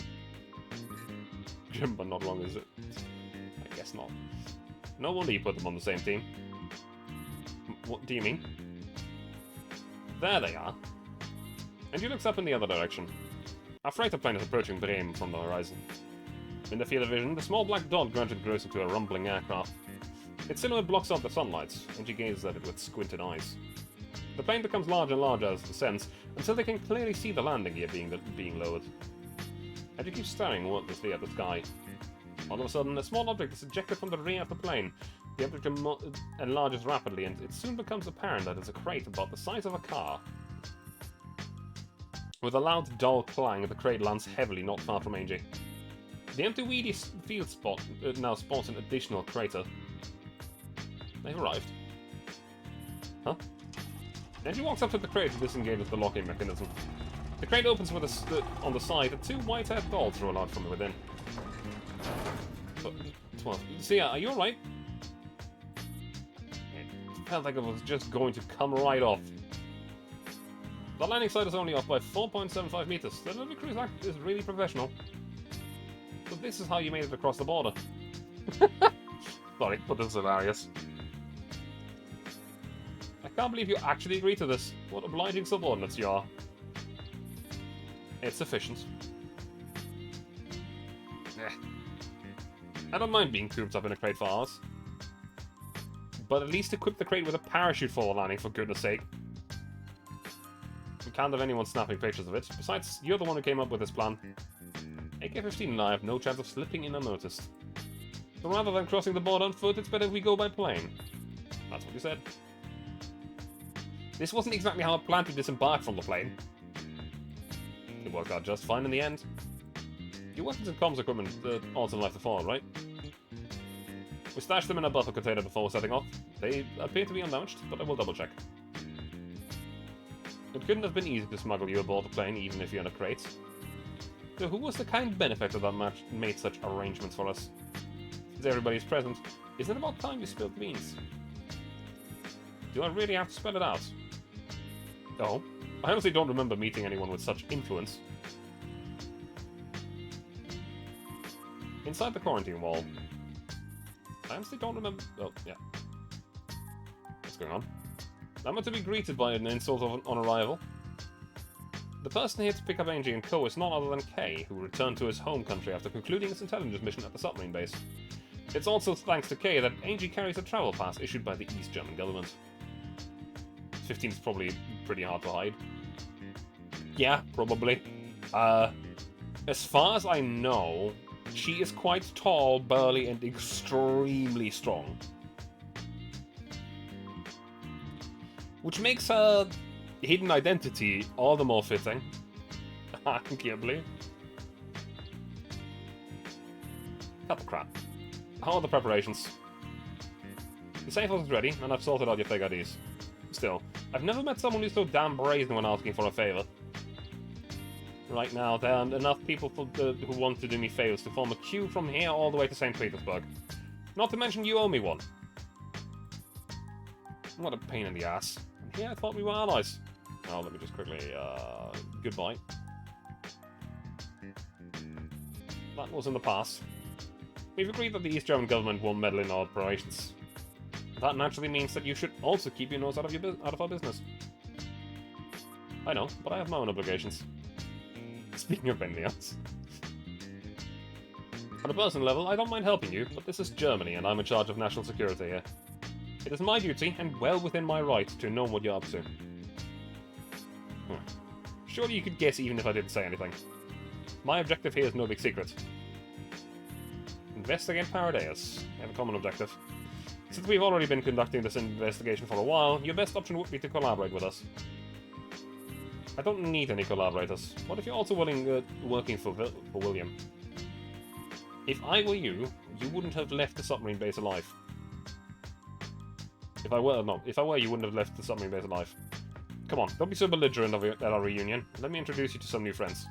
[SPEAKER 1] Grim, but not long, is it? I guess not. No wonder you put them on the same team. What do you mean? There they are. And he looks up in the other direction. A freighter plane is approaching Bremen from the horizon. In the field of vision, the small black dot gradually grows into a rumbling aircraft. Its silhouette blocks out the sunlight, and she gazes at it with squinted eyes. The plane becomes larger and larger as it descends, until they can clearly see the landing gear being lowered. And she keeps staring wordlessly at the sky. All of a sudden, a small object is ejected from the rear of the plane. The object enlarges rapidly, and it soon becomes apparent that it's a crate about the size of a car. With a loud, dull clang, the crate lands heavily not far from Angie. The empty, weedy field spot now spawns an additional crater. They've arrived. Huh? Angie walks up to the crate and disengages the locking mechanism. The crate opens with on the side, and two white-haired dolls roll out from within. Sia, are you alright? It felt like it was just going to come right off. The landing site is only off by 4.75 meters. The delivery crew is really professional. So this is how you made it across the border. Sorry, but this is hilarious. I can't believe you actually agreed to this. What obliging subordinates you are. It's sufficient. I don't mind being cooped up in a crate for hours. But at least equip the crate with a parachute for the landing, for goodness sake. We can't have anyone snapping pictures of it. Besides, you're the one who came up with this plan. AK-15 and I have no chance of slipping in unnoticed. So rather than crossing the border on foot, it's better if we go by plane. That's what you said. This wasn't exactly how I planned to disembark from the plane. It worked out just fine in the end. Your weapons and comms equipment also left the fall, right? We stashed them in a buffer container before setting off. They appear to be undamaged, but I will double check. It couldn't have been easy to smuggle you aboard the plane, even if you're in a crate. So who was the kind benefactor that made such arrangements for us? Since everybody's present, isn't it about time you spilled the beans? Do I really have to spell it out? No. I honestly don't remember meeting anyone with such influence. Inside the quarantine wall. I honestly don't remember... Oh, yeah. What's going on? I'm to be greeted by an insult on arrival. The person here to pick up Angie and Co. is none other than Kay, who returned to his home country after concluding his intelligence mission at the submarine base. It's also thanks to Kay that Angie carries a travel pass issued by the East German government. 15 is probably pretty hard to hide. Yeah, probably. As far as I know, she is quite tall, burly, and extremely strong. Which makes her hidden identity all the more fitting. Arguably. Cut the crap. How are the preparations? The safe house is ready, and I've sorted out your fake IDs. Still, I've never met someone who's so damn brazen when asking for a favor. Right now, there are enough people who want to do me favors to form a queue from here all the way to St. Petersburg. Not to mention you owe me one. What a pain in the ass. And here I thought we were allies. Oh, let me just quickly, goodbye. That was in the past. We've agreed that the East German government won't meddle in our operations. That naturally means that you should also keep your nose out of our business. I know, but I have my own obligations. Speaking of anything else. On a personal level, I don't mind helping you, but this is Germany and I'm in charge of national security here. It is my duty, and well within my right, to know what you're up to. Surely you could guess even if I didn't say anything. My objective here is no big secret. Investigate Paradeus. I have a common objective. Since we've already been conducting this investigation for a while, your best option would be to collaborate with us. I don't need any collaborators. What if you're also working for William? If I were you, you wouldn't have left the submarine base alive. If I were, you wouldn't have left the submarine base alive. Come on, don't be so belligerent at our reunion. Let me introduce you to some new friends.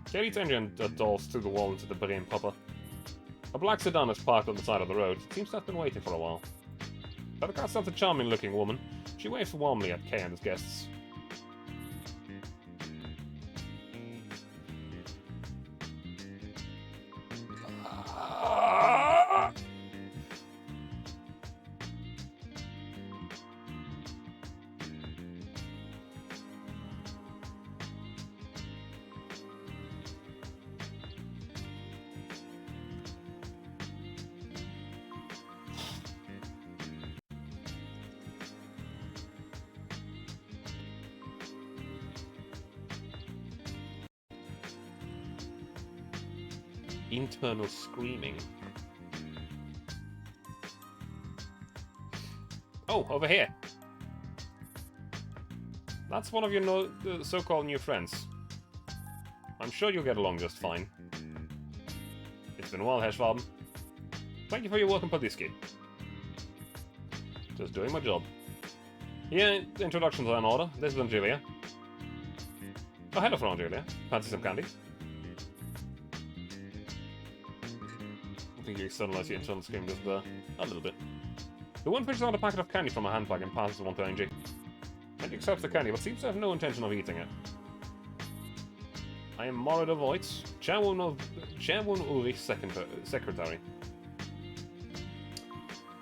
[SPEAKER 1] Kelly's engine dolls through the wall into the brain proper. A black sedan is parked on the side of the road. It seems to have been waiting for a while. But the car sounds a charming-looking woman. She waves warmly at Kay and his guests. Internal screaming. Oh, over here. That's one of your so-called new friends. I'm sure you'll get along just fine. It's been a while, Herr Schwaben. Thank you for your work on Padiski. Just doing my job. Here, introductions are in order. This is Angelia. Oh, hello, Frau Angelia. Fancy some candy? I think you externalize your internal scream just a little bit. The one fishes out a packet of candy from a handbag and passes one to Angie. Angie accepts the candy, but seems to have no intention of eating it. I am Morida Voigt, Chairwoman Ulrich's secretary.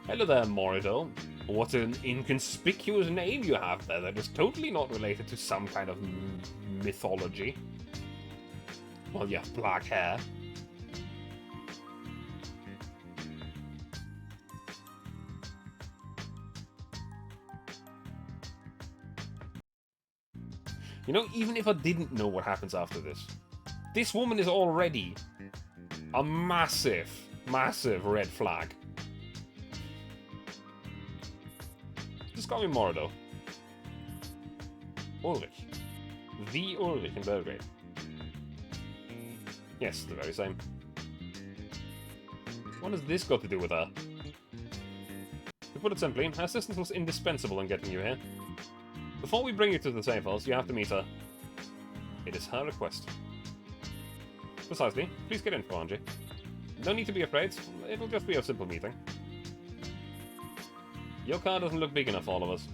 [SPEAKER 1] Hello there, Morido. What an inconspicuous name you have there that is totally not related to some kind of mythology. Well, you have black hair. You know, even if I didn't know what happens after this, this woman is already a massive, massive red flag. Just call me Morido. Ulrich. The Ulrich in Belgrade. Yes, the very same. What has this got to do with her? To put it simply, her assistance was indispensable in getting you here. Before we bring you to the safe house, you have to meet her. It is her request. Precisely. Please get in, Angie. No need to be afraid. It'll just be a simple meeting. Your car doesn't look big enough for all of us.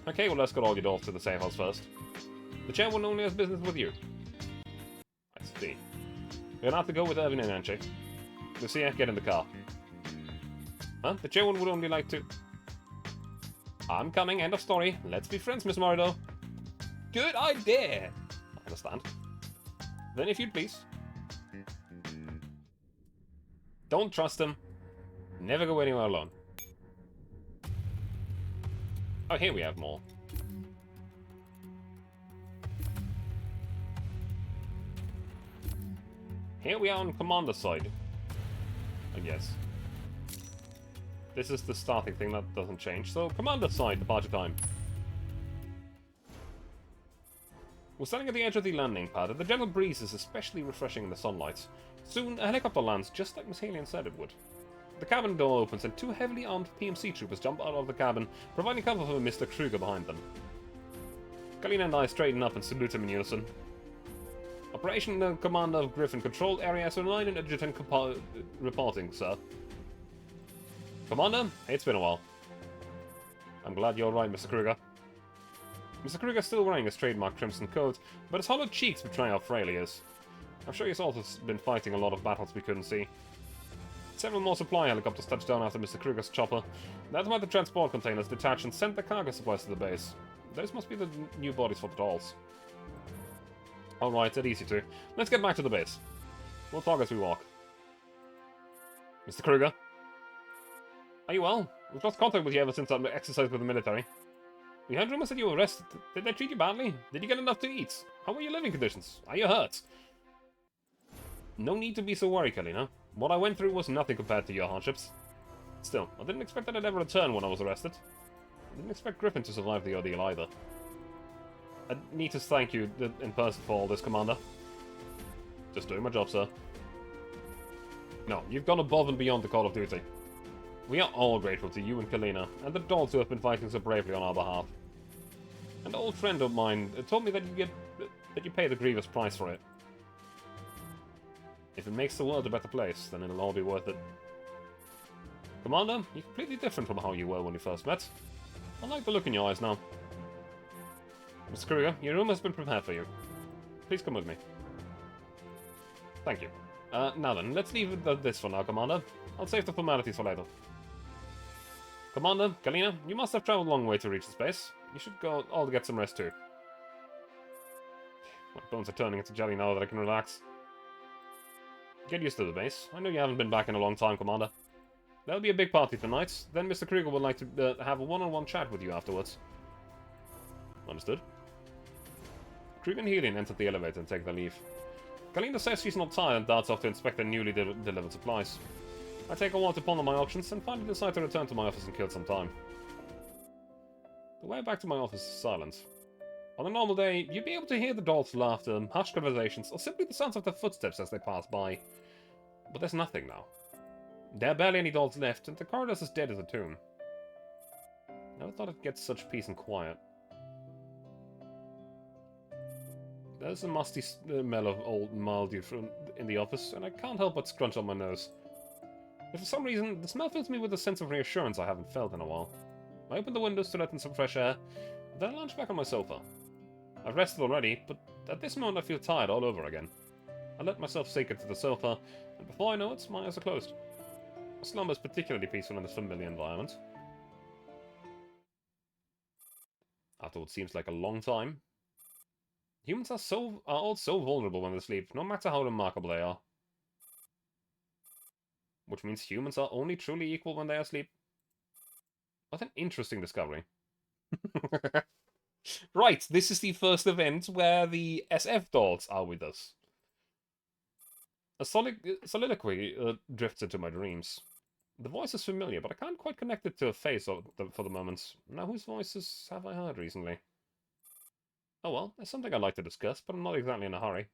[SPEAKER 1] Okay, well, let's get all your dolls to the safe house first. The chairwoman only has business with you. I see. You're gonna have to go with Irvin and Angie. Lucia, get in the car. Huh? The chairwoman would only like to... I'm coming, end of story. Let's be friends, Miss Morido. Good idea! I understand. Then if you'd please. Don't trust him. Never go anywhere alone. Oh, here we have more. Here we are on Commander side. I guess. This is the starting thing, that doesn't change. So, Commander side, departure time. We're standing at the edge of the landing pad, and the gentle breeze is especially refreshing in the sunlight. Soon, a helicopter lands just like Miss Halion said it would. The cabin door opens, and two heavily armed PMC troopers jump out of the cabin, providing cover for Mr. Kruger behind them. Kalina and I straighten up and salute him in unison. Operation Commander of Griffin Control Area S09 and Adjutant reporting, sir. Commander, it's been a while. I'm glad you're right, Mr. Kruger. Mr. Kruger's still wearing his trademark crimson coat, but his hollow cheeks betray how frail he is. I'm sure he's also been fighting a lot of battles we couldn't see. Several more supply helicopters touched down after Mr. Kruger's chopper. The automatic transport containers detached and sent the cargo supplies to the base. Those must be the new bodies for the dolls. Alright, that's easy too. Let's get back to the base. We'll talk as we walk. Mr. Kruger? Are you well? We've lost contact with you ever since our exercise with the military. We heard rumors that you were arrested. Did they treat you badly? Did you get enough to eat? How were your living conditions? Are you hurt? No need to be so worried, Kalina. What I went through was nothing compared to your hardships. Still, I didn't expect that I'd ever return when I was arrested. I didn't expect Griffin to survive the ordeal either. I need to thank you in person for all this, Commander. Just doing my job, sir. No, you've gone above and beyond the call of duty. We are all grateful to you and Kalina, and the dolls who have been fighting so bravely on our behalf. An old friend of mine told me that you paid a grievous price for it. If it makes the world a better place, then it'll all be worth it. Commander, you're completely different from how you were when we first met. I like the look in your eyes now. Mr. Kruger, your room has been prepared for you. Please come with me. Thank you. Now then, let's leave this for now, Commander. I'll save the formalities for later. Commander, Kalina, you must have traveled a long way to reach the space. You should go all to get some rest too. My bones are turning into jelly now that I can relax. Get used to the base. I know you haven't been back in a long time, Commander. There'll be a big party tonight. Then Mr. Kruger would like to have a one-on-one chat with you afterwards. Understood. Kruger and Helion entered the elevator and take their leave. Kalina says she's not tired and darts off to inspect the newly delivered supplies. I take a while to ponder my options and finally decide to return to my office and kill some time. The way back to my office is silent. On a normal day, you'd be able to hear the dolls' laughter, hushed conversations, or simply the sounds of their footsteps as they pass by. But there's nothing now. There are barely any dolls left, and the corridor's as dead as a tomb. Never thought I'd get such peace and quiet. There's a musty smell of old mildew in the office, and I can't help but scrunch on my nose. But for some reason, the smell fills me with a sense of reassurance I haven't felt in a while. I open the windows to let in some fresh air, then I lounge back on my sofa. I've rested already, but at this moment I feel tired all over again. I let myself sink into the sofa, and before I know it, my eyes are closed. My slumber is particularly peaceful in this familiar environment. After what seems like a long time, humans are all so vulnerable when they sleep, no matter how remarkable they are. Which means humans are only truly equal when they are asleep. What an interesting discovery. Right, this is the first event where the SF dolls are with us. A soliloquy drifts into my dreams. The voice is familiar, but I can't quite connect it to a face for the moment. Now, whose voices have I heard recently? Oh well, there's something I'd like to discuss, but I'm not exactly in a hurry.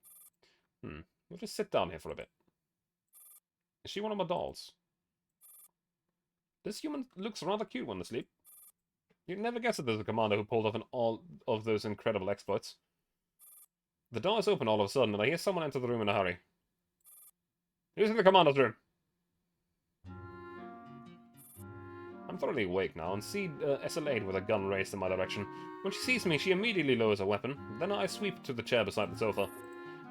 [SPEAKER 1] We'll just sit down here for a bit. Is she one of my dolls? This human looks rather cute when asleep. You'd never guess that there's a commander who pulled off all of those incredible exploits. The door is open all of a sudden, and I hear someone enter the room in a hurry. Who's in the commander's room? I'm thoroughly awake now, and see SLA with a gun raised in my direction. When she sees me, she immediately lowers her weapon. Then I sweep to the chair beside the sofa.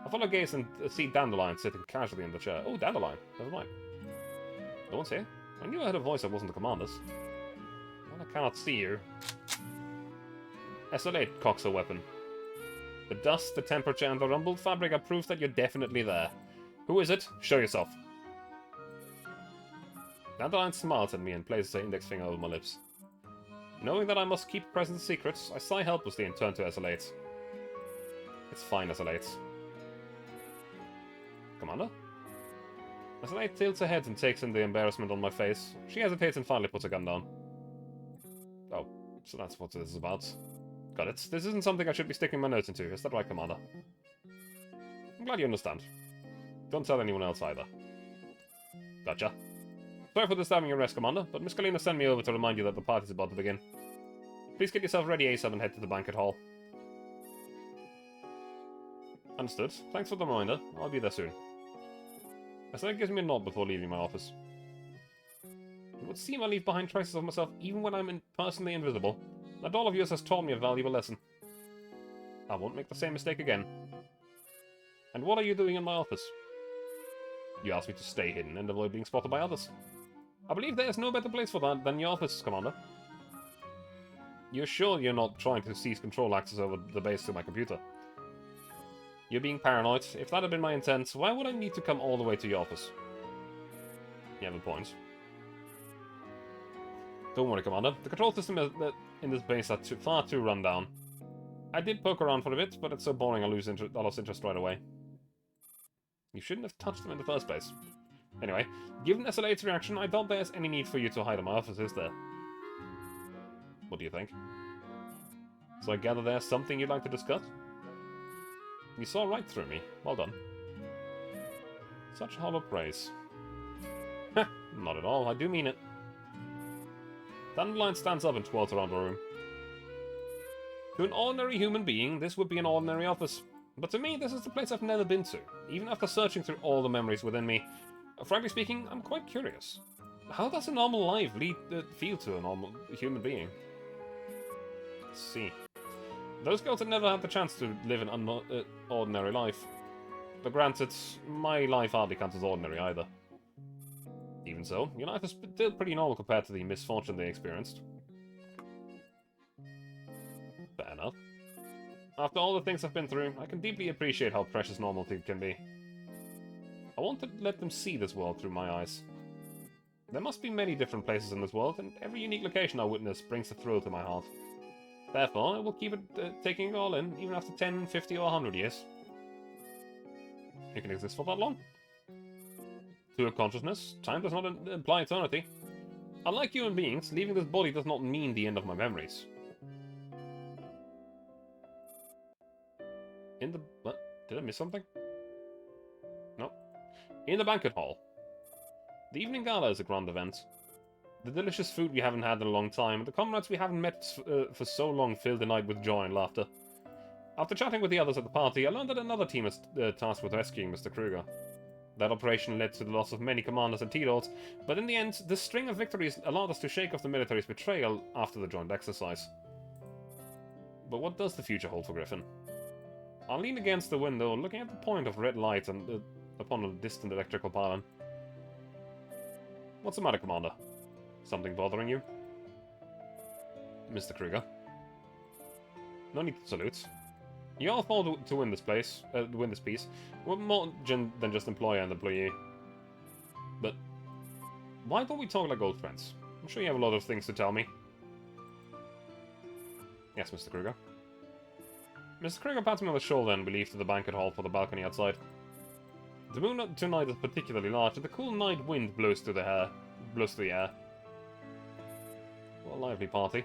[SPEAKER 1] I follow gaze and see Dandelion sitting casually in the chair. Oh, Dandelion. Never mind. No one's here. I knew I heard a voice that wasn't the commander's. Well, I cannot see you. SLA cocks her weapon. The dust, the temperature, and the rumbled fabric are proof that you're definitely there. Who is it? Show yourself. Dandelion smiles at me and places her index finger over my lips. Knowing that I must keep present secrets, I sigh helplessly and turn to SLA. It's fine, SLA. Commander? SLA tilts her head and takes in the embarrassment on my face. She hesitates and finally puts her gun down. Oh, so that's what this is about. Got it. This isn't something I should be sticking my nose into, is that right, Commander? I'm glad you understand. Don't tell anyone else either. Gotcha. Sorry for disturbing your rest, Commander, but Miss Kalina sent me over to remind you that the party's about to begin. Please get yourself ready ASAP and head to the banquet hall. Understood. Thanks for the reminder. I'll be there soon. SLA gives me a nod before leaving my office. It would seem I leave behind traces of myself even when I'm personally invisible. That all of yours has taught me a valuable lesson. I won't make the same mistake again. And what are you doing in my office? You asked me to stay hidden and avoid being spotted by others. I believe there is no better place for that than your office, Commander. You're sure you're not trying to seize control access over the base to my computer? You're being paranoid. If that had been my intent, why would I need to come all the way to your office? You have a point. Don't worry, Commander. The control system in this base are far too run down. I did poke around for a bit, but it's so boring I lost interest right away. You shouldn't have touched them in the first place. Anyway, given SLA's reaction, I doubt there's any need for you to hide in my office, is there? What do you think? So I gather there's something you'd like to discuss? You saw right through me. Well done. Such hollow praise. Heh, not at all. I do mean it. Dandelion stands up and twirls around the room. To an ordinary human being, this would be an ordinary office. But to me, this is the place I've never been to, even after searching through all the memories within me. Frankly speaking, I'm quite curious. How does a normal life feel to a normal human being? Let's see. Those girls had never had the chance to live an ordinary life. But granted, my life hardly counts as ordinary either. Even so, your life is still pretty normal compared to the misfortune they experienced. Fair enough. After all the things I've been through, I can deeply appreciate how precious normality can be. I want to let them see this world through my eyes. There must be many different places in this world, and every unique location I witness brings a thrill to my heart. Therefore, I will keep it taking it all in, even after 10, 50 or 100 years. You can exist for that long? To a consciousness, time does not imply eternity. Unlike human beings, leaving this body does not mean the end of my memories. In the... what? Did I miss something? No. In the banquet hall. The evening gala is a grand event. The delicious food we haven't had in a long time, and the comrades we haven't met for so long fill the night with joy and laughter. After chatting with the others at the party, I learned that another team is tasked with rescuing Mr. Kruger. That operation led to the loss of many commanders and T-Lords, but in the end, this string of victories allowed us to shake off the military's betrayal after the joint exercise. But what does the future hold for Griffin? I lean against the window, looking at the point of red light and, upon a distant electrical pylon. What's the matter, Commander? Something bothering you? Mr. Kruger. No need to salute. You all fought to win this piece. We're more than just employer and employee. But why don't we talk like old friends? I'm sure you have a lot of things to tell me. Yes, Mr. Kruger. Mr. Kruger pats me on the shoulder and we leave to the banquet hall for the balcony outside. The moon tonight is particularly large, and the cool night wind blows through the air. What a lively party.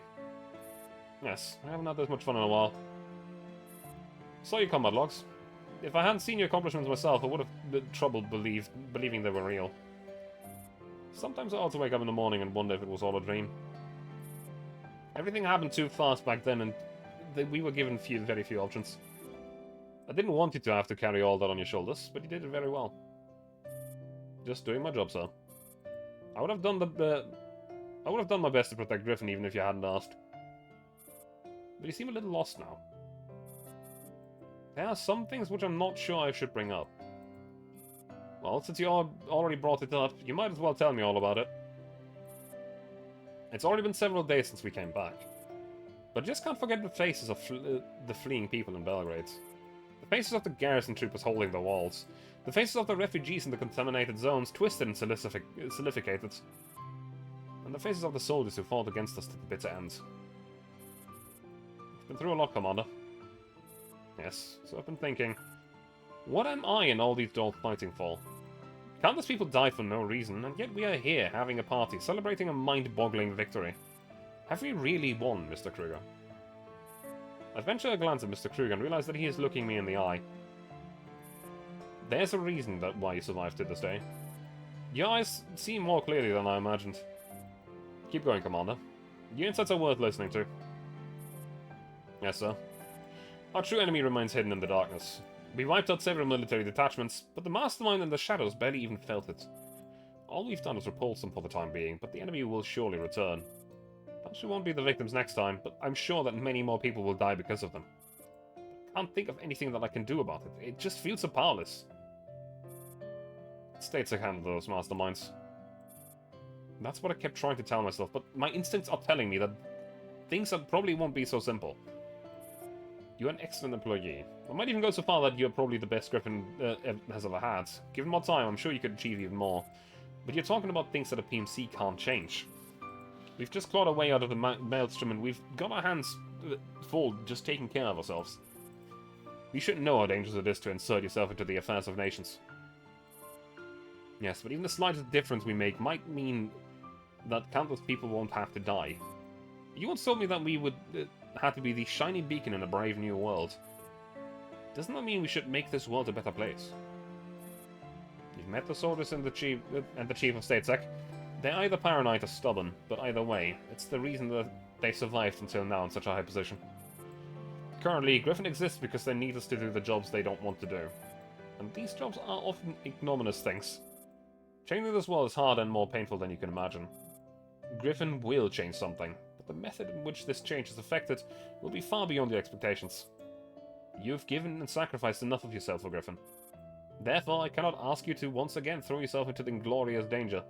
[SPEAKER 1] Yes, I haven't had this much fun in a while. Saw your combat logs. If I hadn't seen your accomplishments myself, I would have been troubled believing they were real. Sometimes I ought to wake up in the morning and wonder if it was all a dream. Everything happened too fast back then, and we were given very few options. I didn't want you to have to carry all that on your shoulders, but you did it very well. Just doing my job, sir. I would have done my best to protect Griffin even if you hadn't asked. But you seem a little lost now. There are some things which I'm not sure I should bring up. Well, since you already brought it up, you might as well tell me all about it. It's already been several days since we came back. But I just can't forget the faces of the fleeing people in Belgrade. The faces of the garrison troopers holding the walls. The faces of the refugees in the contaminated zones, twisted and silicificated. And the faces of the soldiers who fought against us to the bitter end. I've been through a lot, Commander. Yes, so I've been thinking, what am I in all these dull fighting for? Countless people died for no reason, and yet we are here having a party, celebrating a mind-boggling victory. Have we really won, Mr. Kruger? I venture a glance at Mr. Kruger and realize that he is looking me in the eye. There's a reason why you survived to this day. Your eyes see more clearly than I imagined. Keep going, Commander. Your insights are worth listening to. Yes, sir. Our true enemy remains hidden in the darkness. We wiped out several military detachments, but the mastermind in the shadows barely even felt it. All we've done is repulse them for the time being, but the enemy will surely return. Perhaps we won't be the victims next time, but I'm sure that many more people will die because of them. I can't think of anything that I can do about it. It just feels so powerless. States I handle those masterminds. That's what I kept trying to tell myself, but my instincts are telling me that things probably won't be so simple. You're an excellent employee. I might even go so far that you're probably the best Griffin has ever had. Given more time, I'm sure you could achieve even more. But you're talking about things that a PMC can't change. We've just clawed our way out of the maelstrom and we've got our hands full just taking care of ourselves. You shouldn't know how dangerous it is to insert yourself into the affairs of nations. Yes, but even the slightest difference we make might mean that countless people won't have to die. You once told me that we would have to be the shiny beacon in a brave new world. Doesn't that mean we should make this world a better place? You've met the soldiers and the chief of state sec. They're either paranoid or stubborn, but either way, it's the reason that they survived until now in such a high position. Currently, Griffin exists because they need us to do the jobs they don't want to do. And these jobs are often ignominious things. Changing this world is harder and more painful than you can imagine. Griffin will change something, but the method in which this change is effected will be far beyond your expectations. You've given and sacrificed enough of yourself for Griffin. Therefore, I cannot ask you to once again throw yourself into the inglorious danger.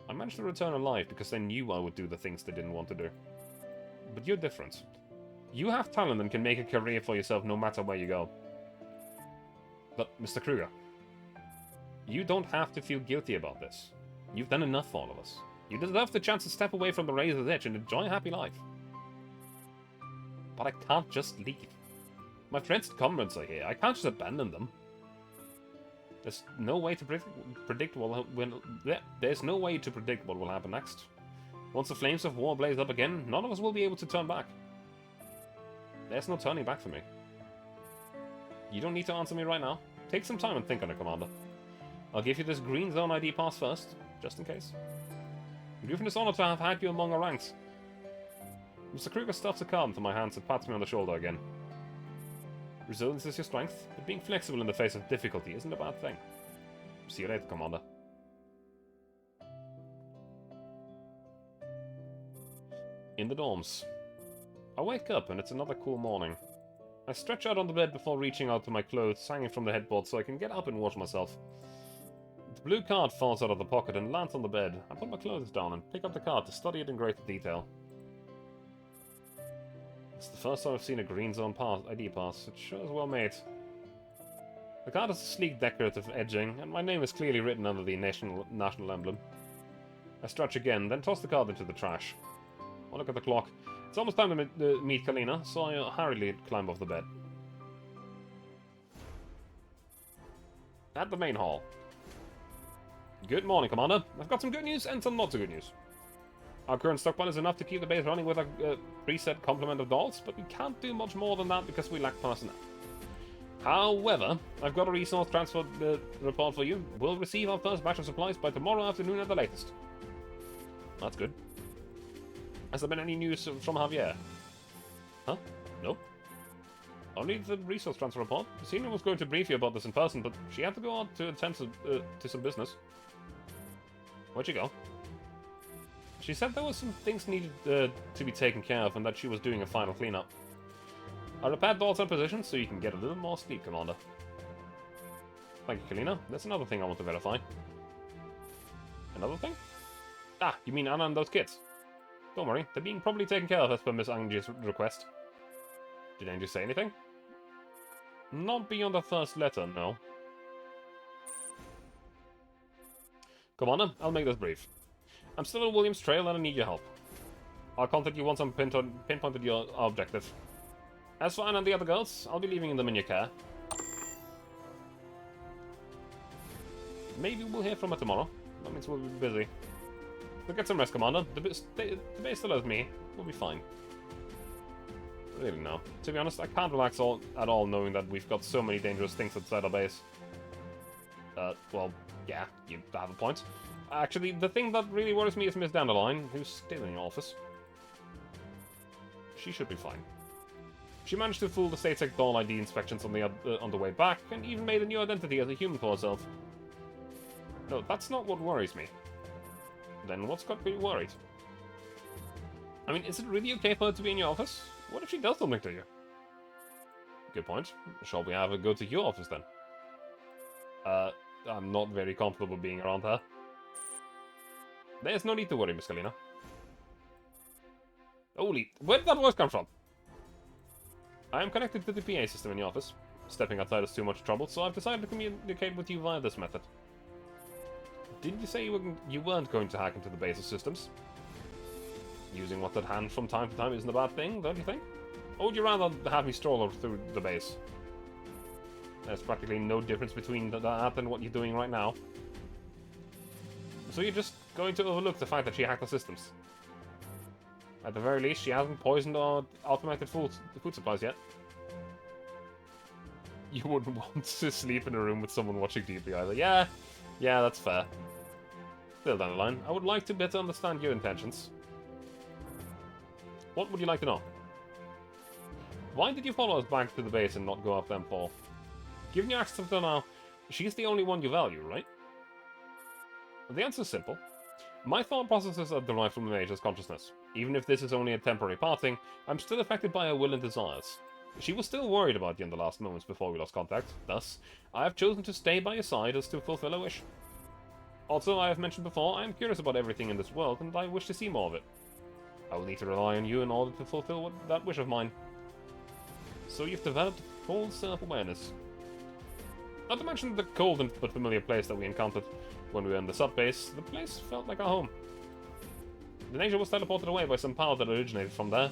[SPEAKER 1] I managed to return alive because they knew I would do the things they didn't want to do. But you're different. You have talent and can make a career for yourself no matter where you go. But, Mr. Kruger, you don't have to feel guilty about this. You've done enough for all of us. You deserve the chance to step away from the razor's edge and enjoy a happy life. But I can't just leave. My friends and comrades are here. I can't just abandon them. There's no way to predict there's no way to predict what will happen next. Once the flames of war blaze up again, none of us will be able to turn back. There's no turning back for me. You don't need to answer me right now. Take some time and think on it, Commander. I'll give you this green zone ID pass first, just in case. Griffin is honored to have had you among our ranks. Mr. Kruger stuffs a card into my hands and pats me on the shoulder again. Resilience is your strength, but being flexible in the face of difficulty isn't a bad thing. See you later, Commander. In the dorms. I wake up and it's another cool morning. I stretch out on the bed before reaching out to my clothes hanging from the headboard so I can get up and wash myself. The blue card falls out of the pocket and lands on the bed. I put my clothes down and pick up the card to study it in greater detail. It's the first time I've seen a green zone ID pass. It sure is well made. The card has a sleek decorative edging, and my name is clearly written under the national emblem. I stretch again, then toss the card into the trash. I look at the clock. It's almost time to meet Kalina, so I hurriedly climb off the bed. At the main hall. Good morning, Commander. I've got some good news and some not so good news. Our current stockpile is enough to keep the base running with a preset complement of dolls, but we can't do much more than that because we lack personnel. However, I've got a resource transfer report for you. We'll receive our first batch of supplies by tomorrow afternoon at the latest. That's good. Has there been any news from Javier? Huh? Nope. Only the resource transfer report. The senior was going to brief you about this in person, but she had to go out to attend to some business. Where'd you go? She said there were some things needed to be taken care of and that she was doing a final cleanup. I repaired dolls and positions so you can get a little more sleep, Commander. Thank you, Kalina. There's another thing I want to verify. Another thing? Ah, you mean Anna and those kids? Don't worry, they're being properly taken care of as per Miss Angie's request. Did Angie say anything? Not beyond the first letter, no. Commander, I'll make this brief. I'm still on Williams Trail and I need your help. I'll contact you once I'm pinpointed your objective. As for Anna and the other girls, I'll be leaving them in your care. Maybe we'll hear from her tomorrow. That means we'll be busy. But get some rest, Commander. The base still has me. We'll be fine. Really, no. To be honest, I can't relax at all knowing that we've got so many dangerous things outside our base. Well, yeah, you have a point. Actually, the thing that really worries me is Miss Dandelion, who's still in the office. She should be fine. She managed to fool the state-sec doll ID inspections on the way back, and even made a new identity as a human for herself. No, that's not what worries me. Then what's got me worried? I mean, is it really okay for her to be in your office? What if she does something to you? Good point. Shall we have her go to your office then? I'm not very comfortable being around her. There's no need to worry, Miss Kalina. Holy, where did that voice come from? I am connected to the PA system in the office. Stepping outside is too much trouble, so I've decided to communicate with you via this method. Didn't you say you weren't going to hack into the base's systems? Using what's at hand from time to time isn't a bad thing, don't you think? Or would you rather have me stroll through the base? There's practically no difference between that and what you're doing right now. So you're just going to overlook the fact that she hacked the systems? At the very least, she hasn't poisoned our automated food supplies yet. You wouldn't want to sleep in a room with someone watching TV either. Yeah, that's fair. Still down the line, I would like to better understand your intentions. What would you like to know? Why did you follow us back to the base and not go up them for? Given your access to her now, she's the only one you value, right? The answer's simple. My thought processes are derived from the Major's consciousness. Even if this is only a temporary parting, I'm still affected by her will and desires. She was still worried about you in the last moments before we lost contact. Thus, I have chosen to stay by your side as to fulfill her wish. Also, I have mentioned before, I am curious about everything in this world, and I wish to see more of it. I will need to rely on you in order to fulfill that wish of mine. So you've developed full self-awareness. Not to mention the cold but familiar place that we encountered when we were in the sub-base, the place felt like our home. The Nature was teleported away by some power that originated from there.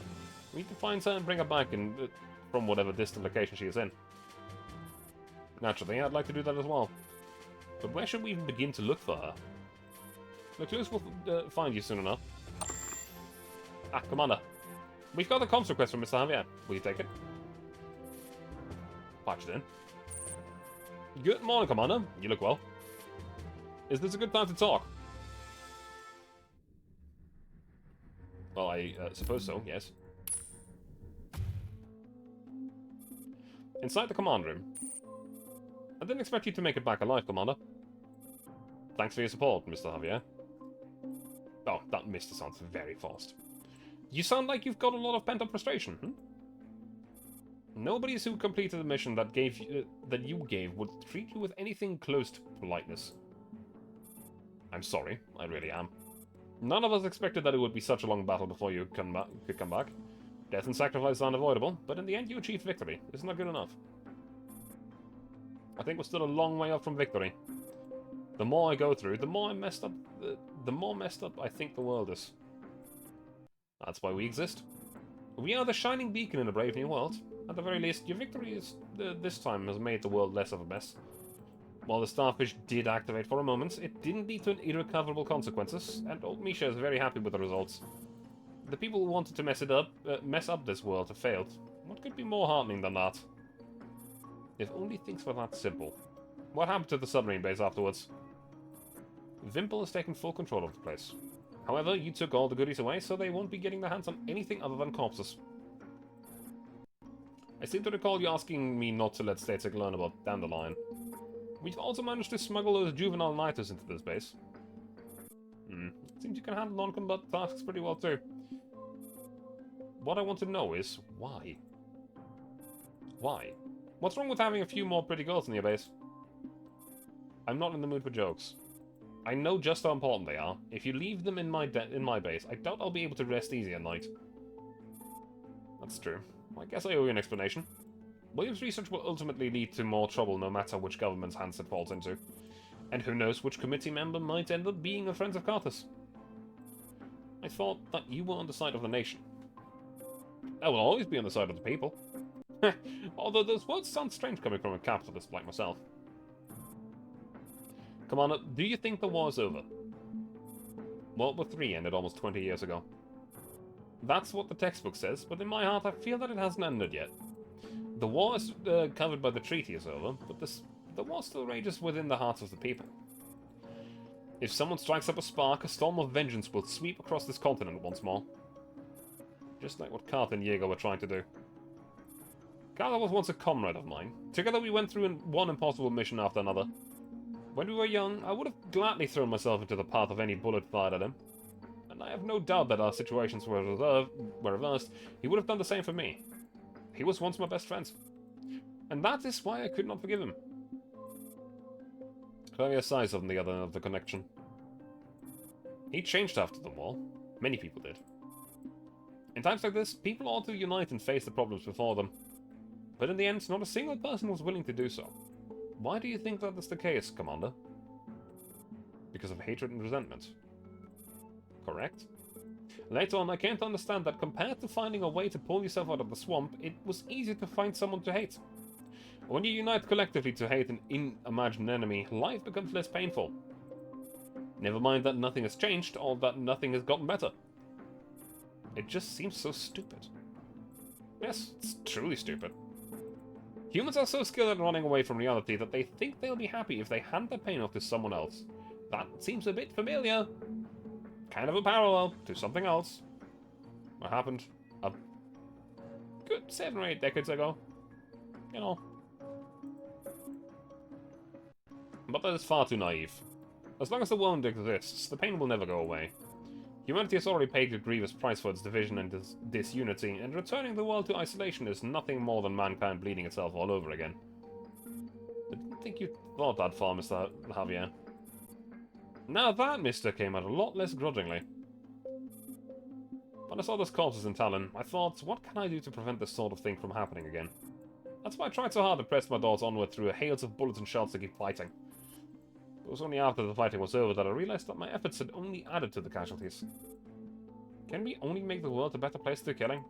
[SPEAKER 1] We need to find her and bring her back from whatever distant location she is in. Naturally, I'd like to do that as well. But where should we even begin to look for her? The clues will find you soon enough. Ah, Commander. We've got a comms request from Mr. Javier. Will you take it? Patch it in. Good morning, Commander. You look well. Is this a good time to talk? Well, I suppose so, yes. Inside the command room. I didn't expect you to make it back alive, Commander. Thanks for your support, Mr. Javier. Oh, that Mr. sounds very fast. You sound like you've got a lot of pent-up frustration, Nobody who completed the mission that you gave would treat you with anything close to politeness. I'm sorry, I really am. None of us expected that it would be such a long battle before you could come back. Death and sacrifice are unavoidable, but in the end you achieved victory. Isn't that good enough? I think we're still a long way off from victory. The more I go through, the more messed up I think the world is. That's why we exist. We are the shining beacon in a brave new world. At the very least, your victory this time has made the world less of a mess. While the starfish did activate for a moment, it didn't lead to irrecoverable consequences, and old Misha is very happy with the results. The people who wanted to mess up this world have failed. What could be more heartening than that? If only things were that simple. What happened to the submarine base afterwards? Vimple has taken full control of the place. However, you took all the goodies away, so they won't be getting their hands on anything other than corpses. I seem to recall you asking me not to let Static learn about Dandelion. We've also managed to smuggle those juvenile niters into this base. It seems you can handle non-combat tasks pretty well too. What I want to know is, why? Why? What's wrong with having a few more pretty girls in your base? I'm not in the mood for jokes. I know just how important they are. If you leave them in my base, I doubt I'll be able to rest easy at night. That's true. I guess I owe you an explanation. William's research will ultimately lead to more trouble no matter which government's hands it falls into. And who knows which committee member might end up being a friend of Carter's. I thought that you were on the side of the nation. I will always be on the side of the people. Although those words sound strange coming from a capitalist like myself. Commander, do you think the war's over? World War III ended almost 20 years ago. That's what the textbook says, but in my heart I feel that it hasn't ended yet. The war is covered by the treaty is over, but the war still rages within the hearts of the people. If someone strikes up a spark, a storm of vengeance will sweep across this continent once more. Just like what Carter and Diego were trying to do. Carter was once a comrade of mine. Together we went through one impossible mission after another. When we were young, I would have gladly thrown myself into the path of any bullet fired at him. And I have no doubt that our situations were reversed. He would have done the same for me. He was once my best friend. And that is why I could not forgive him. Javier sighs on the other end of the connection. He changed after the war. Many people did. In times like this, people ought to unite and face the problems before them. But in the end, not a single person was willing to do so. Why do you think that is the case, Commander? because of hatred and resentment. Correct? Later on, I came to understand that compared to finding a way to pull yourself out of the swamp, it was easier to find someone to hate. When you unite collectively to hate an unimagined enemy, life becomes less painful. Never mind that nothing has changed, or that nothing has gotten better. It just seems so stupid. Yes, it's truly stupid. Humans are so skilled at running away from reality that they think they'll be happy if they hand their pain off to someone else. That seems a bit familiar. Kind of a parallel to something else. What happened a good 7 or 8 decades ago. You know. But that is far too naive. As long as the wound exists, the pain will never go away. Humanity has already paid a grievous price for its division and disunity, and returning the world to isolation is nothing more than mankind bleeding itself all over again. I didn't think you thought that far, Mr. Javier. Now that, mister, came out a lot less grudgingly. When I saw those corpses in Talon, I thought, what can I do to prevent this sort of thing from happening again? That's why I tried so hard to press my thoughts onward through hails of bullets and shots to keep fighting. It was only after the fighting was over that I realized that my efforts had only added to the casualties. Can we only make the world a better place through killing?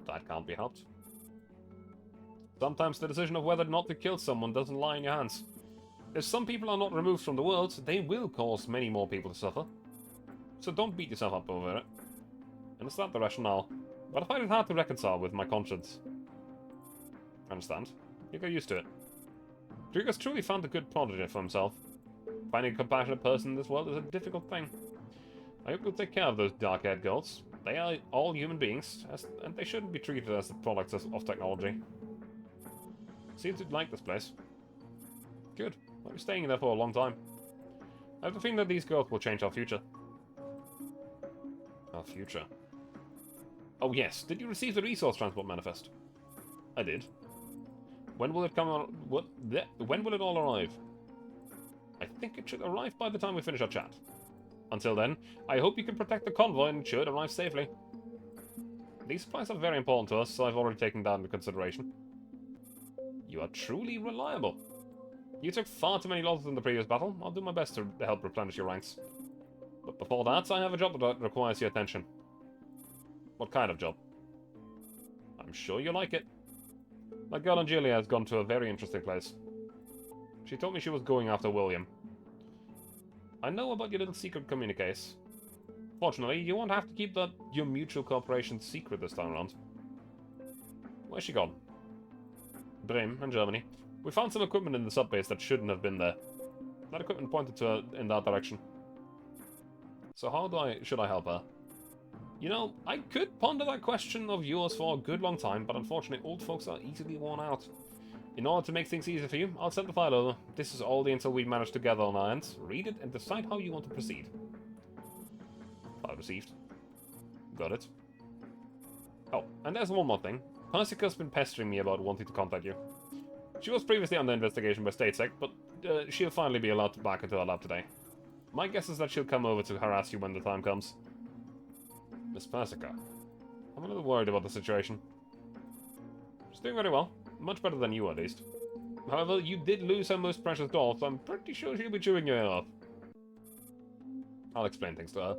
[SPEAKER 1] That can't be helped. Sometimes the decision of whether or not to kill someone doesn't lie in your hands. If some people are not removed from the world, they will cause many more people to suffer. So don't beat yourself up over it. Understand the rationale, but I find it hard to reconcile with my conscience. Understand. You get used to it. Drigu's truly found a good prodigy for himself. Finding a compassionate person in this world is a difficult thing. I hope you'll take care of those dark-haired girls. They are all human beings, and they shouldn't be treated as the products of technology. Seem to like this place. Good. I'll be staying there for a long time. I have the feeling that these girls will change our future. Our future? Oh yes, did you receive the resource transport manifest? I did. When will it come on? When will it all arrive? I think it should arrive by the time we finish our chat. Until then, I hope you can protect the convoy and it should arrive safely. These supplies are very important to us, so I've already taken that into consideration. You are truly reliable. You took far too many losses in the previous battle. I'll do my best to help replenish your ranks. But before that, I have a job that requires your attention. What kind of job? I'm sure you like it. My girl Angelia has gone to a very interesting place. She told me she was going after William. I know about your little secret communiques. Fortunately, you won't have to keep your mutual cooperation secret this time around. Where's she gone? Bremen in Germany. We found some equipment in the subbase that shouldn't have been there. That equipment pointed to her in that direction. So how should I help her? You know, I could ponder that question of yours for a good long time, but unfortunately old folks are easily worn out. In order to make things easier for you, I'll send the file over. This is all the intel we managed to gather on our ends. Read it and decide how you want to proceed. File received. Got it. Oh, and there's one more thing. Persica's been pestering me about wanting to contact you. She was previously under investigation by StateSec, but she'll finally be allowed back into our lab today. My guess is that she'll come over to harass you when the time comes. Miss Persica. I'm a little worried about the situation. She's doing very well. Much better than you, at least. However, you did lose her most precious doll, so I'm pretty sure she'll be chewing your ear off. I'll explain things to her.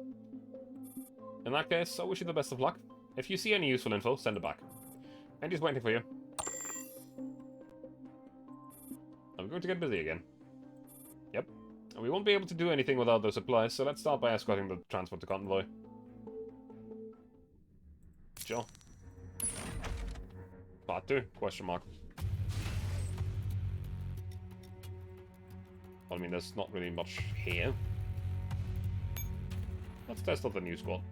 [SPEAKER 1] In that case, I wish you the best of luck. If you see any useful info, send it back. Andy's waiting for you. I'm going to get busy again. Yep. And we won't be able to do anything without those supplies, so let's start by escorting the transport to convoy. Sure. Part 2? Question mark. Well, I mean, there's not really much here. Let's test out the new squad.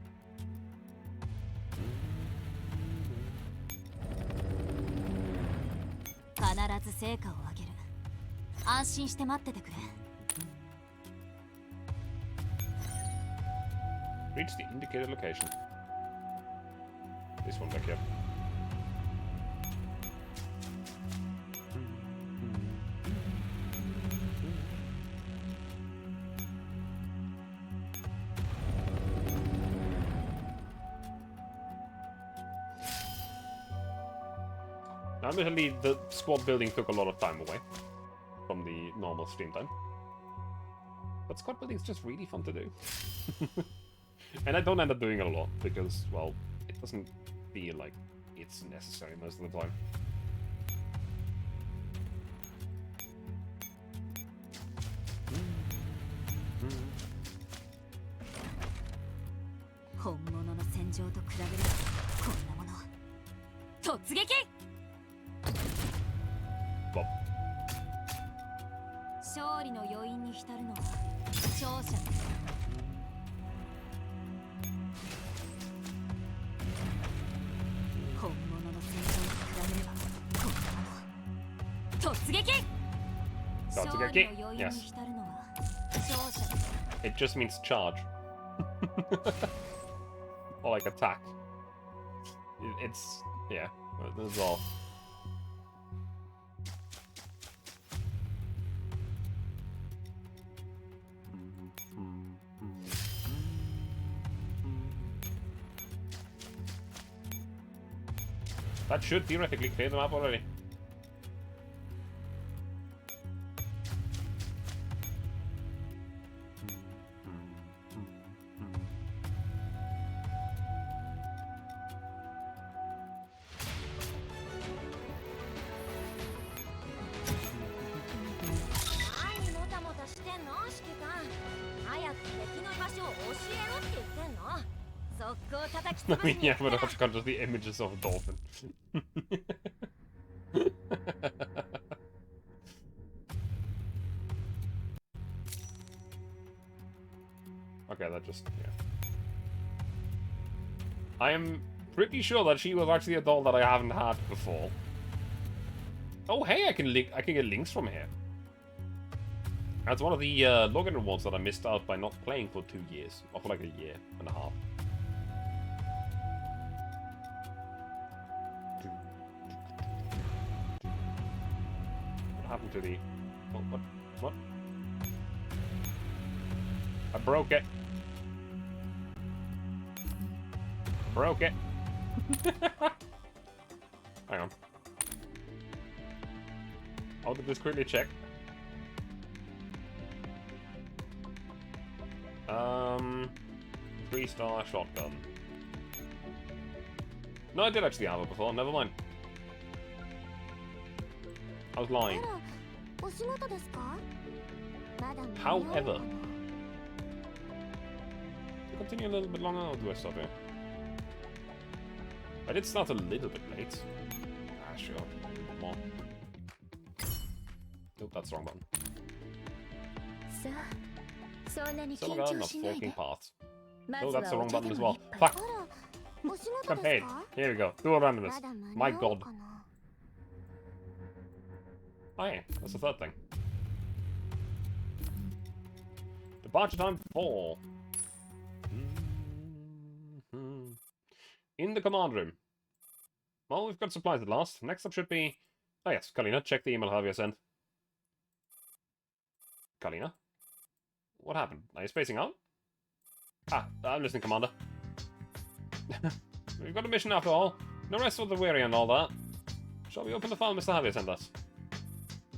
[SPEAKER 1] Reach the indicated location. This one back here. Admittedly, the squad building took a lot of time away from the normal stream time. But squad building is just really fun to do. And I don't end up doing it a lot, because, well, it doesn't feel like it's necessary most of the time. Bob.
[SPEAKER 2] 勝利の余韻に浸るのは勝者です。本物の戦場に比べればこんなもの。突撃！勝利の余韻に浸るのは勝者です。
[SPEAKER 1] It just means charge. Or like attack. It's, yeah, that's all. That should theoretically clear the map already. I mean, yeah, but I've got just the images of a dolphin. Okay, that just, yeah. I am pretty sure that she was actually a doll that I haven't had before. Oh, hey, I can get links from here. That's one of the login rewards that I missed out by not playing for 2 years, or for like a year and a half. What happened to the... Oh, what? I broke it. Broke it. Hang on. I'll just quickly check. 3-star shotgun. No, I did actually have it before. Never mind. I was lying. However, to continue a little bit longer, or do I stop here? I did start a little bit late. Ah, sure. Come on. Nope, that's the wrong button. Some are not forking paths. Oh, that's the wrong button as well. Fuck! Campaign. Here we go. Dual randomness. My god. Oh yeah, that's the third thing. Departure time 4. In the command room. Well, we've got supplies at last. Next up should be... Oh yes, Kalina, check the email Javier sent. Kalina? What happened? Are you spacing out? Ah, I'm listening, Commander. We've got a mission after all. No rest for the weary and all that. Shall we open the file Mr. Javier sent us?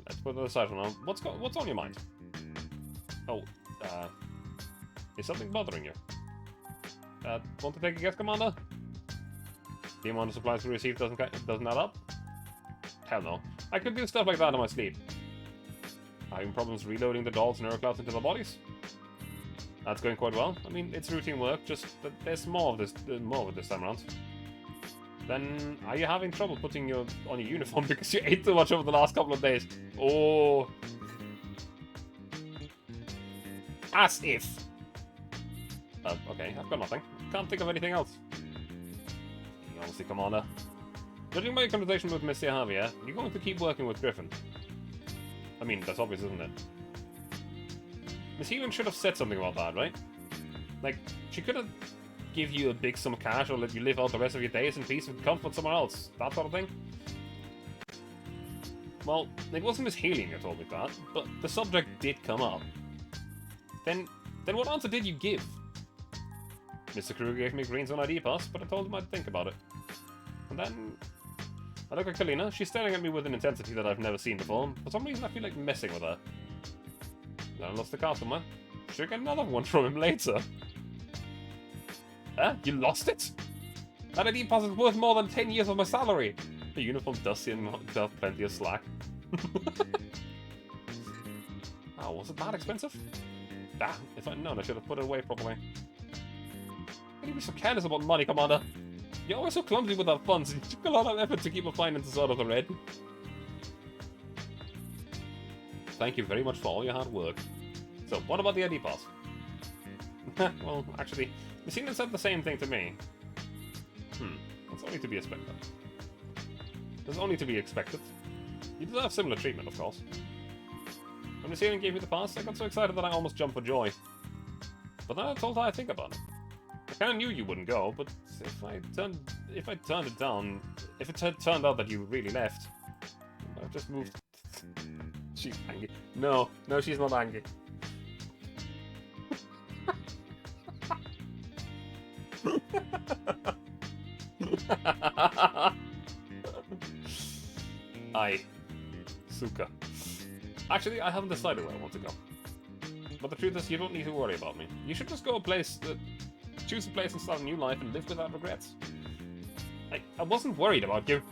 [SPEAKER 1] Let's put it aside for now. What's on your mind? Oh, is something bothering you? Want to take a guess, Commander? The amount of supplies we received doesn't add up? Hell no. I could do stuff like that in my sleep. Having problems reloading the dolls' neuroclouds into their bodies? That's going quite well. I mean, it's routine work, just that there's more of this time around. Then, are you having trouble putting on your uniform because you ate too much over the last couple of days? Oh. As if. Okay, I've got nothing. Can't think of anything else. Honestly, Commander. Judging by your conversation with Mr. Javier, you're going to keep working with Griffin. I mean, that's obvious, isn't it? Miss Healing should have said something about that, right? Like, she could have give you a big sum of cash or let you live out the rest of your days in peace and comfort somewhere else. That sort of thing. Well, it wasn't Miss Healing who told me that, but the subject did come up. Then what answer did you give? Mr. Kruger gave me a green zone ID pass, but I told him I'd think about it. And then I look at Kalina. She's staring at me with an intensity that I've never seen before. For some reason, I feel like messing with her. Then I lost the car somewhere. Should get another one from him later. Huh? You lost it? That ID pass is worth more than 10 years of my salary. The uniform does seem to have plenty of slack. Oh, was it that expensive? Damn, if I'd known, I should have put it away properly. Why do you be so careless about money, Commander? You're always so clumsy with our funds. It took a lot of effort to keep our finances out of the red. Thank you very much for all your hard work. So, what about the ID pass? Well, actually, Messina said the same thing to me. That's only to be expected. That's only to be expected. You deserve similar treatment, of course. When Messina gave me the pass, I got so excited that I almost jumped for joy. But then I told her I'd think about it. I kinda knew you wouldn't go, but if I turned it down, if it turned out that you really left, I've just moved. She's angry. No, she's not angry. Aye. Suka. Actually, I haven't decided where I want to go. But the truth is, you don't need to worry about me. You should just go a place, choose a place and start a new life and live without regrets. I wasn't worried about you.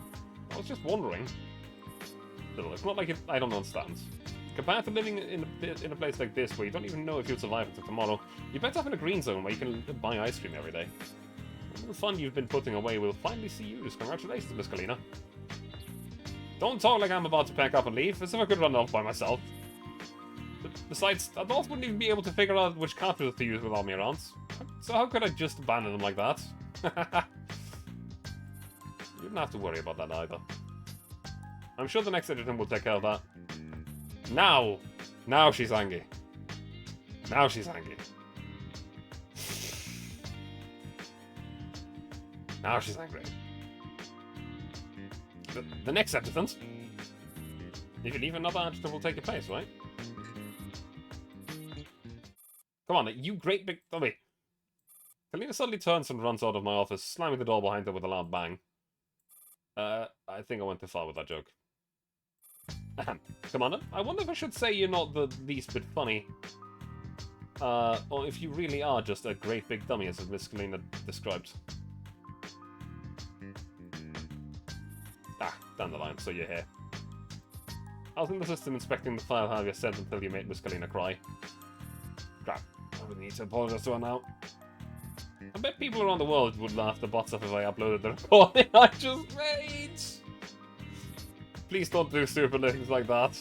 [SPEAKER 1] I was just wondering. Still, it's not like I don't understand. Compared to living in a place like this, where you don't even know if you'll survive until tomorrow, you're better off in a green zone where you can buy ice cream every day. The fun you've been putting away will finally see you. Congratulations, Miss Kalina. Don't talk like I'm about to pack up and leave, as if I could run off by myself. Besides, adults wouldn't even be able to figure out which cartridges to use without me around. So how could I just abandon them like that? You wouldn't have to worry about that either. I'm sure the next editor will take care of that. Now! Now she's angry. Now she's angry. Now she's angry. The next adjutant? If you leave, another adjutant will take your place, right? Come on, you great big... Oh, wait. Kalina suddenly turns and runs out of my office, slamming the door behind her with a loud bang. I think I went too far with that joke. Commander, I wonder if I should say you're not the least bit funny. Or if you really are just a great big dummy, as Miss Kalina described. Down the line, so you're here. I was in the system inspecting the file Javier sent until you made Miss Kalina cry. Crap, I would need to apologize to her now. I bet people around the world would laugh the butts off if I uploaded the recording I just made! Please don't do stupid things like that.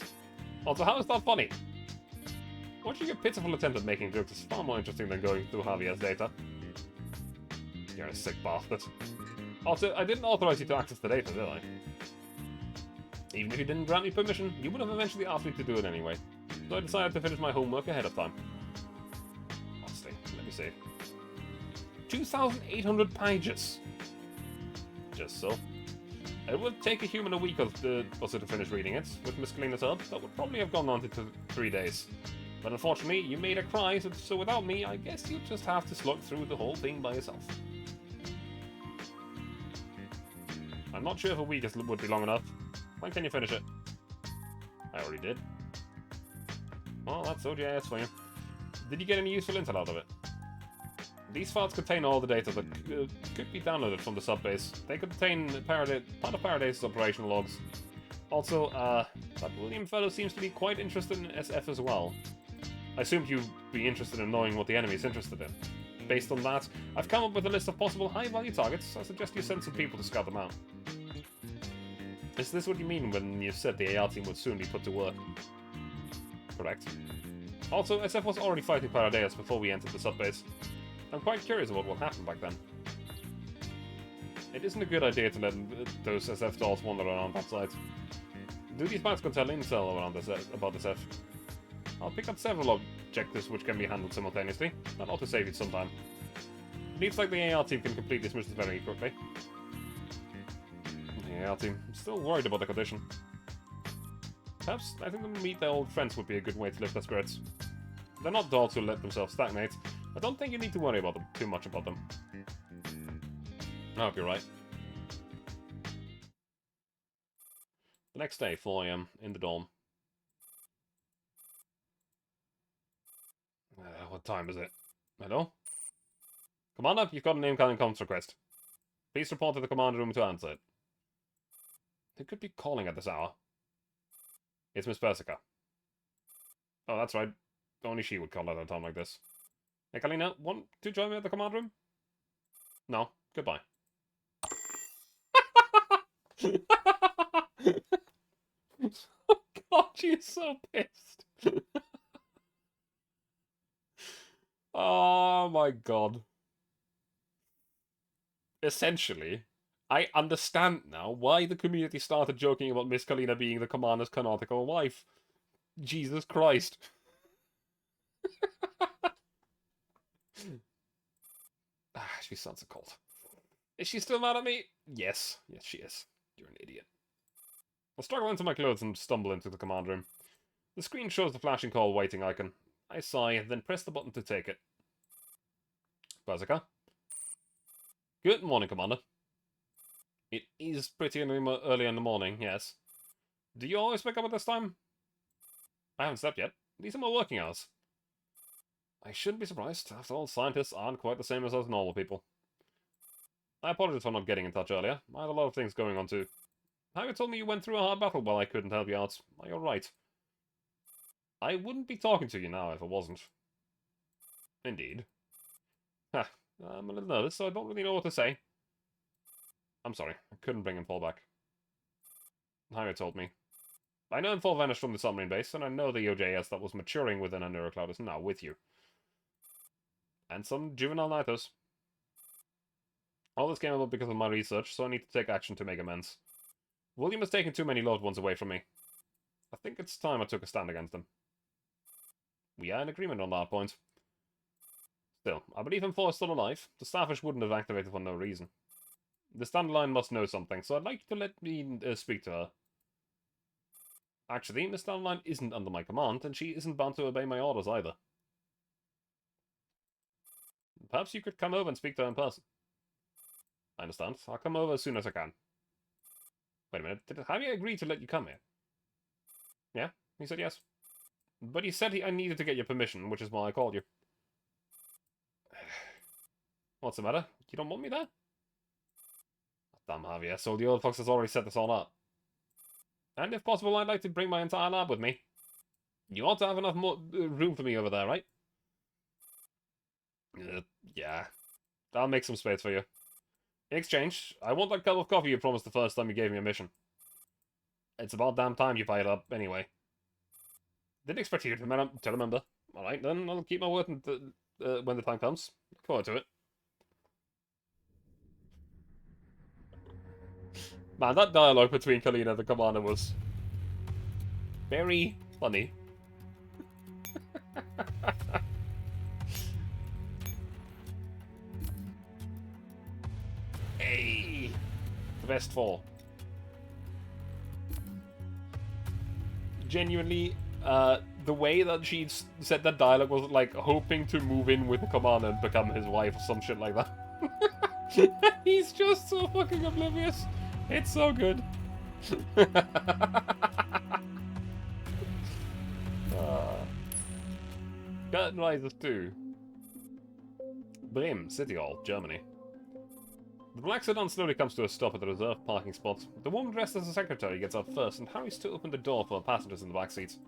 [SPEAKER 1] Also, how is that funny? Watching your pitiful attempt at making jokes is far more interesting than going through Javier's data. You're a sick bastard. Also, I didn't authorize you to access the data, did I? Even if you didn't grant me permission, you would have eventually asked me to do it anyway. So I decided to finish my homework ahead of time. Honestly, let me see. 2,800 pages! Just so. It would take a human a week or so to finish reading it. With Miss Kalina's help, that would probably have gone on to 3 days. But unfortunately, you made her cry, so without me, I guess you just have to slog through the whole thing by yourself. I'm not sure if a week would be long enough. When can you finish it? I already did. Well, that's OGIS for you. Did you get any useful intel out of it? These files contain all the data that could be downloaded from the subbase. They contain part of Paradise's operational logs. Also, that William fellow seems to be quite interested in SF as well. I assumed you'd be interested in knowing what the enemy is interested in. Based on that, I've come up with a list of possible high-value targets. I suggest you send some people to scout them out. Is this what you mean when you said the AR team would soon be put to work? Correct. Also, SF was already fighting Paradias before we entered the subbase. I'm quite curious about what happened back then. It isn't a good idea to let those SF dolls wander around that site. Do these files contain intel around about SF? I'll pick up several objectives which can be handled simultaneously. That ought to save you some time. It looks like the AR team can complete this mission very quickly. The AR team, I'm still worried about the condition. Perhaps I think them meet their old friends would be a good way to lift their spirits. They're not dolls who let themselves stagnate. I don't think you need to worry about them too much about them. I hope you're right. The next day, 4 AM, in the dorm. what time is it? Hello? Commander, you've got a name calling comms request. Please report to the command room to answer it. They could be calling at this hour. It's Miss Persica. Oh, that's right. Only she would call at a time like this. Hey, Kalina, want to join me at the command room? No. Goodbye. Oh god, she's so pissed. Oh my god. Essentially, I understand now why the community started joking about Miss Kalina being the commander's canonical wife. Jesus Christ. She sounds a cult. Is she still mad at me? Yes. Yes, she is. You're an idiot. I struggle into my clothes and stumble into the command room. The screen shows the flashing call waiting icon. I sigh, then press the button to take it. Persica? Good morning, Commander. It is pretty early in the morning, yes. Do you always wake up at this time? I haven't slept yet. These are my working hours. I shouldn't be surprised. After all, scientists aren't quite the same as us normal people. I apologize for not getting in touch earlier. I had a lot of things going on too. Have you told me you went through a hard battle while I couldn't help you out? Are you right? I wouldn't be talking to you now if I wasn't. Indeed. Ha, I'm a little nervous, so I don't really know what to say. I'm sorry, I couldn't bring Infall back. How you told me. I know Infall vanished from the submarine base, and I know the OJS that was maturing within a neurocloud is now with you. And some juvenile nighters. All this came about because of my research, so I need to take action to make amends. William has taken too many loved ones away from me. I think it's time I took a stand against them. We are in agreement on that point. Still, I believe Infall is still alive. The Starfish wouldn't have activated for no reason. The Standalone must know something, so I'd like you to let me speak to her. Actually, Miss Standalone isn't under my command, and she isn't bound to obey my orders either. Perhaps you could come over and speak to her in person. I understand. I'll come over as soon as I can. Wait a minute. Did Javier agree to let you come here? Yeah, he said yes. But he said I needed to get your permission, which is why I called you. What's the matter? You don't want me there? Damn, Javier. So the old fox has already set this all up. And if possible, I'd like to bring my entire lab with me. You ought to have enough more room for me over there, right? Yeah. I'll make some space for you. In exchange, I want that cup of coffee you promised the first time you gave me a mission. It's about damn time you pie it up, anyway. Didn't expect you to remember. Alright, then I'll keep my word when the time comes. Look forward to it. Man, that dialogue between Kalina and the commander was very funny. Hey! The best four. Genuinely, the way that she said that dialogue was like hoping to move in with the commander and become his wife or some shit like that. He's just so fucking oblivious. It's so good. Curtain Rises 2. Bremen, City Hall, Germany. The black sedan slowly comes to a stop at the reserved parking spot. The woman dressed as a secretary gets out first and hurries to open the door for passengers in the back seats.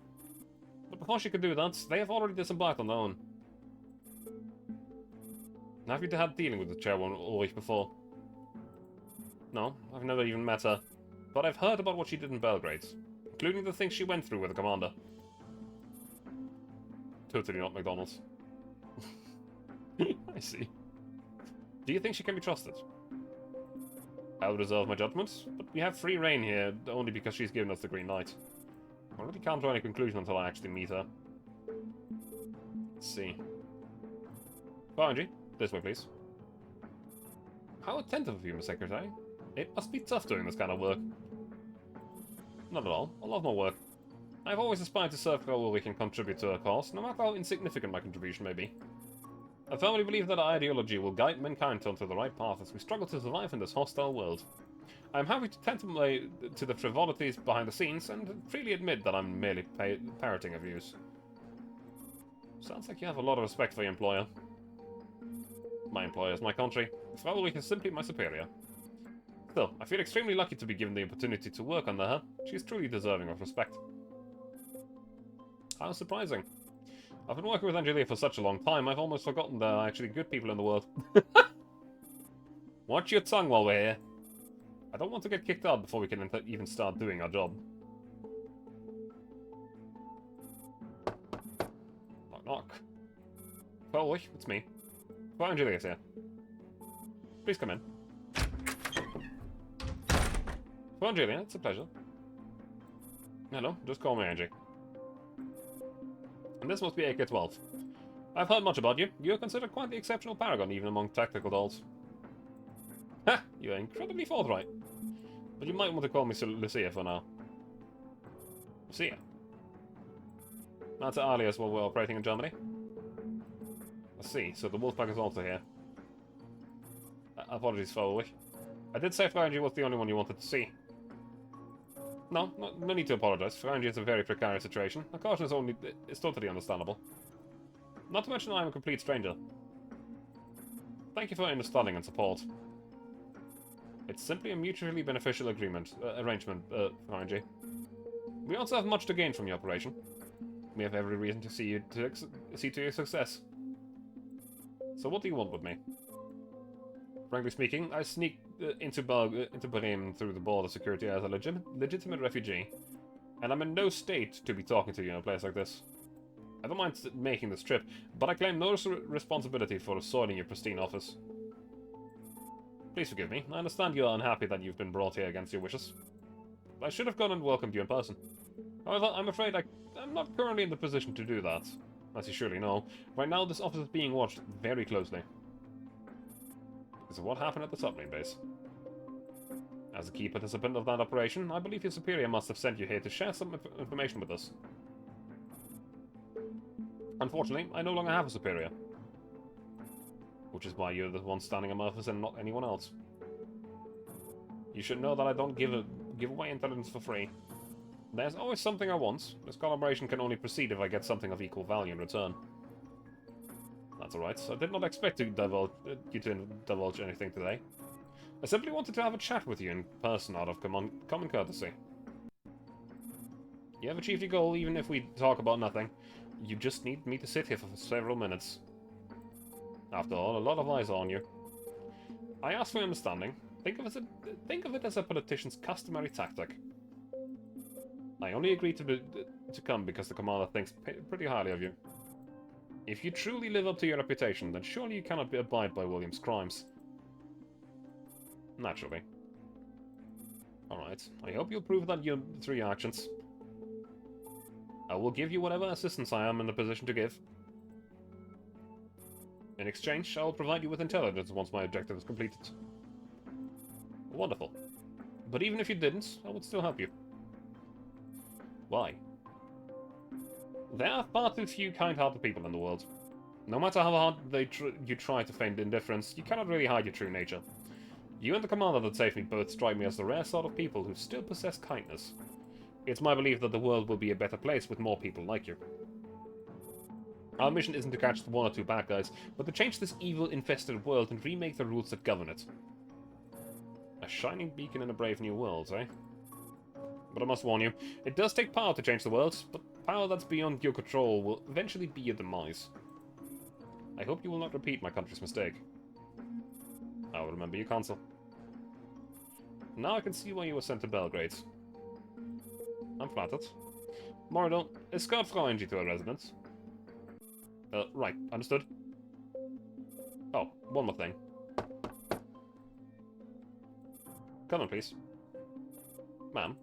[SPEAKER 1] But before she can do that, they have already disembarked on their own. Have you had dealing with the chairwoman Ulrich before? No, I've never even met her. But I've heard about what she did in Belgrade, including the things she went through with the commander. Totally not McDonald's. I see. Do you think she can be trusted? I'll reserve my judgment, but we have free reign here only because she's given us the green light. I really can't draw any conclusion until I actually meet her. Let's see. Behind you. This way, please. How attentive of you, Miss Secretary. It must be tough doing this kind of work. Not at all. I love my work. I've always aspired to serve where we can contribute to a cause, no matter how insignificant my contribution may be. I firmly believe that our ideology will guide mankind onto the right path as we struggle to survive in this hostile world. I am happy to tend to the frivolities behind the scenes and freely admit that I'm merely parroting her views. Sounds like you have a lot of respect for your employer. My employer is my country. Frau Ulrich is simply my superior. Still, I feel extremely lucky to be given the opportunity to work under her. She is truly deserving of respect. How surprising. I've been working with Angelia for such a long time, I've almost forgotten there are actually good people in the world. Watch your tongue while we're here. I don't want to get kicked out before we can even start doing our job. Knock knock. Well, it's me. Well, Angelia's here. Please come in. Well, Angelia, it's a pleasure. Hello, just call me Angie. And this must be AK-12. I've heard much about you. You're considered quite the exceptional paragon, even among tactical dolls. Ha! You're incredibly forthright. But you might want to call me Lucia for now. Lucia? That's an alias while we're operating in Germany. I see, so the Wolfpack is also here. Apologies for Ulrich. I did say Frangie was the only one you wanted to see. No need to apologize. Frangie is a very precarious situation. The caution is totally understandable. Not to mention I'm a complete stranger. Thank you for understanding and support. It's simply a mutually beneficial arrangement, Frangie. We also have much to gain from your operation. We have every reason to see to your success. So what do you want with me? Frankly speaking, I sneaked into Bremen through the border security as a legitimate refugee, and I'm in no state to be talking to you in a place like this. I don't mind making this trip, but I claim no responsibility for soiling your pristine office. Please forgive me. I understand you are unhappy that you've been brought here against your wishes. I should have gone and welcomed you in person. However, I'm afraid I'm not currently in the position to do that. As you surely know, right now this office is being watched very closely. Because of what happened at the submarine base. As a key participant of that operation, I believe your superior must have sent you here to share some information with us. Unfortunately, I no longer have a superior. Which is why you're the one standing in my office and not anyone else. You should know that I don't give away intelligence for free. There's always something I want. This collaboration can only proceed if I get something of equal value in return. That's alright. I did not expect you to divulge anything today. I simply wanted to have a chat with you in person out of common courtesy. You have achieved your goal even if we talk about nothing. You just need me to sit here for several minutes. After all, a lot of eyes are on you. I ask for your understanding. Think of it as a politician's customary tactic. I only agreed to come because the commander thinks pretty highly of you. If you truly live up to your reputation, then surely you cannot abide by William's crimes. Naturally. Alright, I hope you'll prove that through your actions. I will give you whatever assistance I am in a position to give. In exchange, I will provide you with intelligence once my objective is completed. Wonderful. But even if you didn't, I would still help you. Why? There are far too few kind-hearted people in the world. No matter how hard you try to feign indifference, you cannot really hide your true nature. You and the commander that saved me both strike me as the rare sort of people who still possess kindness. It's my belief that the world will be a better place with more people like you. Our mission isn't to catch the one or two bad guys, but to change this evil-infested world and remake the rules that govern it. A shining beacon in a brave new world, eh? But I must warn you, it does take power to change the world, but power that's beyond your control will eventually be your demise. I hope you will not repeat my country's mistake. I will remember your counsel. Now I can see why you were sent to Belgrade. I'm flattered. Mordor, escort Frau Angie to her residence. Right, understood. Oh, one more thing. Come on, please. Ma'am.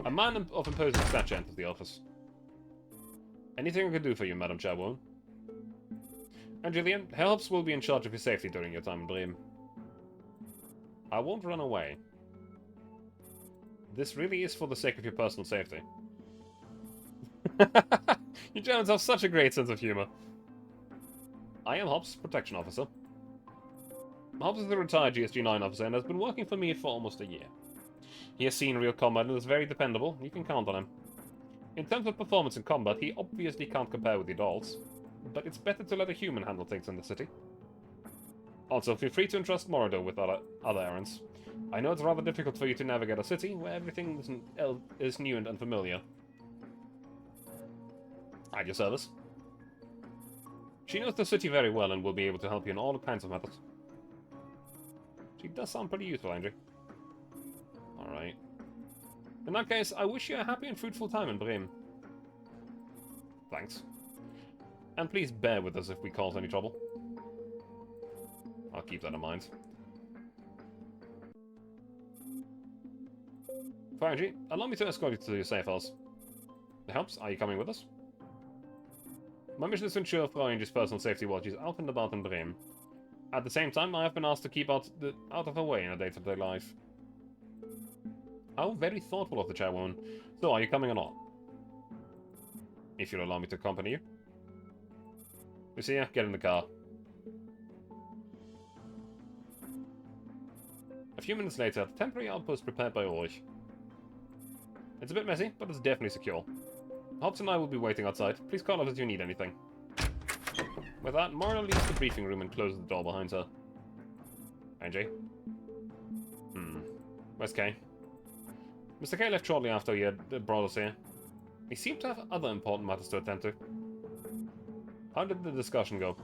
[SPEAKER 1] A man of imposing stature enters the office. Anything I can do for you, Madam Chairwoman? Angelian, helps will be in charge of your safety during your time in Bremen. I won't run away. This really is for the sake of your personal safety. You Germans have such a great sense of humor. I am Hobbs, protection officer. Hobbs is a retired GSG-9 officer and has been working for me for almost a year. He has seen real combat and is very dependable. You can count on him. In terms of performance in combat, he obviously can't compare with the adults, but it's better to let a human handle things in the city. Also, feel free to entrust Morodo with other errands. I know it's rather difficult for you to navigate a city where everything is new and unfamiliar. At your service. She knows the city very well and will be able to help you in all kinds of matters. She does sound pretty useful, Andrew. Alright. In that case, I wish you a happy and fruitful time in Bremen. Thanks. And please bear with us if we cause any trouble. I'll keep that in mind. Fine, allow me to escort you to your safe house. It helps. Are you coming with us? My mission is to ensure Frontline's personal safety while she's out and about in Bremen. At the same time, I have been asked to keep out of her way in her day-to-day life. How very thoughtful of the chairwoman. So, are you coming or not? If you'll allow me to accompany you. Lucia, get in the car. A few minutes later, the temporary outpost prepared by Ulrich. It's a bit messy, but it's definitely secure. Hobbs and I will be waiting outside. Please call us if you need anything. With that, Mara leaves the briefing room and closes the door behind her. Angie? Where's Kay? Mr. Kay left shortly after he had brought us here. He seemed to have other important matters to attend to. How did the discussion go?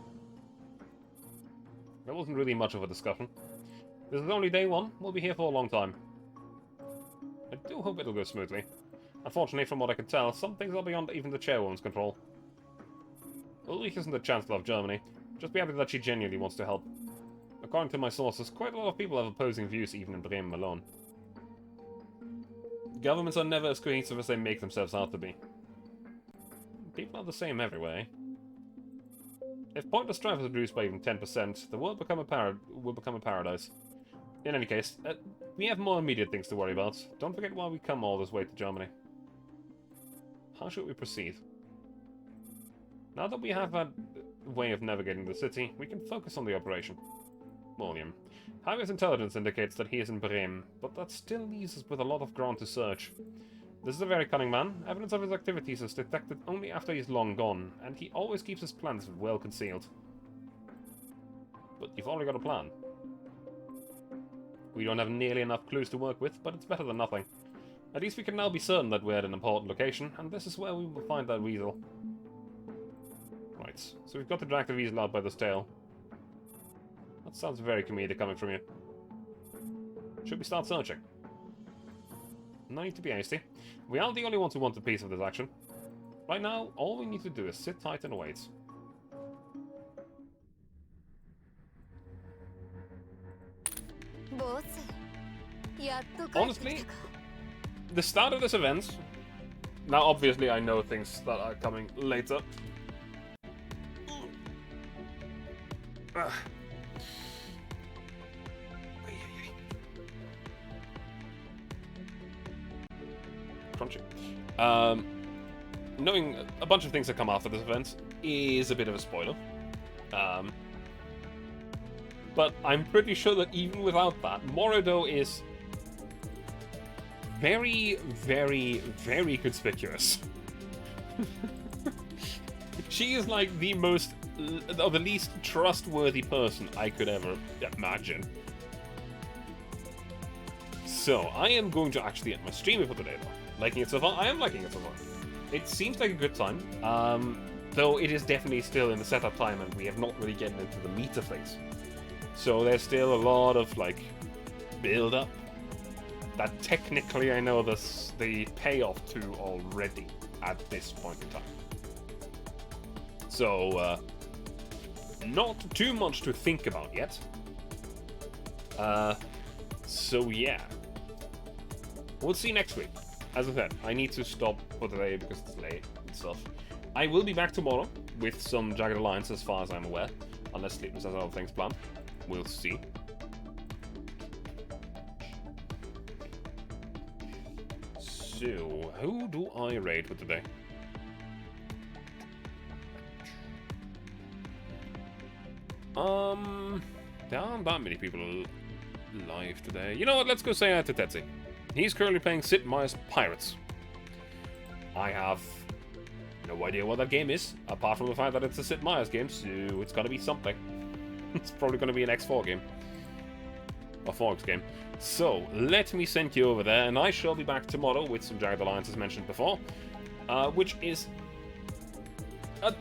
[SPEAKER 1] There wasn't really much of a discussion. This is only day one. We'll be here for a long time. I do hope it'll go smoothly. Unfortunately, from what I can tell, some things are beyond even the chairwoman's control. Ulrich isn't the Chancellor of Germany. Just be happy that she genuinely wants to help. According to my sources, quite a lot of people have opposing views even in Bremen alone. Governments are never as cohesive as they make themselves out to be. People are the same everywhere, eh? If pointless strife is reduced by even 10%, the world will become a paradise. In any case, we have more immediate things to worry about. Don't forget why we come all this way to Germany. How should we proceed? Now that we have a way of navigating the city, we can focus on the operation. William. Javi's intelligence indicates that he is in Bremen, but that still leaves us with a lot of ground to search. This is a very cunning man. Evidence of his activities is detected only after he's long gone, and he always keeps his plans well concealed. But you've already got a plan. We don't have nearly enough clues to work with, but it's better than nothing. At least we can now be certain that we're at an important location, and this is where we will find that weasel. Right, so we've got to drag the weasel out by the tail. That sounds very comedic coming from you. Should we start searching? No need to be hasty. We aren't the only ones who want a piece of this action. Right now, all we need to do is sit tight and wait. Honestly, the start of this event... Now, obviously, I know things that are coming later. Crunchy. Knowing a bunch of things that come after this event is a bit of a spoiler. But I'm pretty sure that even without that, Morodo is very, very, very conspicuous. She is like the least trustworthy person I could ever imagine. So, I am going to actually end my stream for today, though. Liking it so far? I am liking it so far. It seems like a good time, though it is definitely still in the setup time, and we have not really gotten into the meat of things. So there's still a lot of, like, build-up that technically I know the payoff to already at this point in time. So, not too much to think about yet. So yeah. We'll see next week. As I said, I need to stop for today because it's late and stuff. I will be back tomorrow with some Jagged Alliance as far as I'm aware. Unless Sleepless has other things planned. We'll see. So, who do I raid for today? There aren't that many people live today. You know what? Let's go say hi to Tetsu. He's currently playing Sid Meier's Pirates. I have no idea what that game is, apart from the fact that it's a Sid Meier's game, so it's gonna be something. It's probably gonna be an X4 game. A 4X game. So, let me send you over there, and I shall be back tomorrow with some Jagged Alliance, as mentioned before, which is a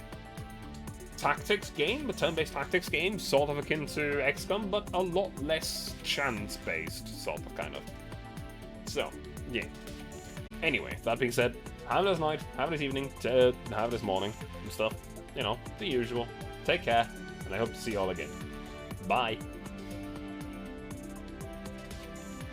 [SPEAKER 1] tactics game, a turn-based tactics game, sort of akin to XCOM, but a lot less chance-based, sort of, kind of. So, yeah. Anyway, that being said, have this night, have this evening, have this morning, and stuff. You know, the usual. Take care, and I hope to see you all again. Bye.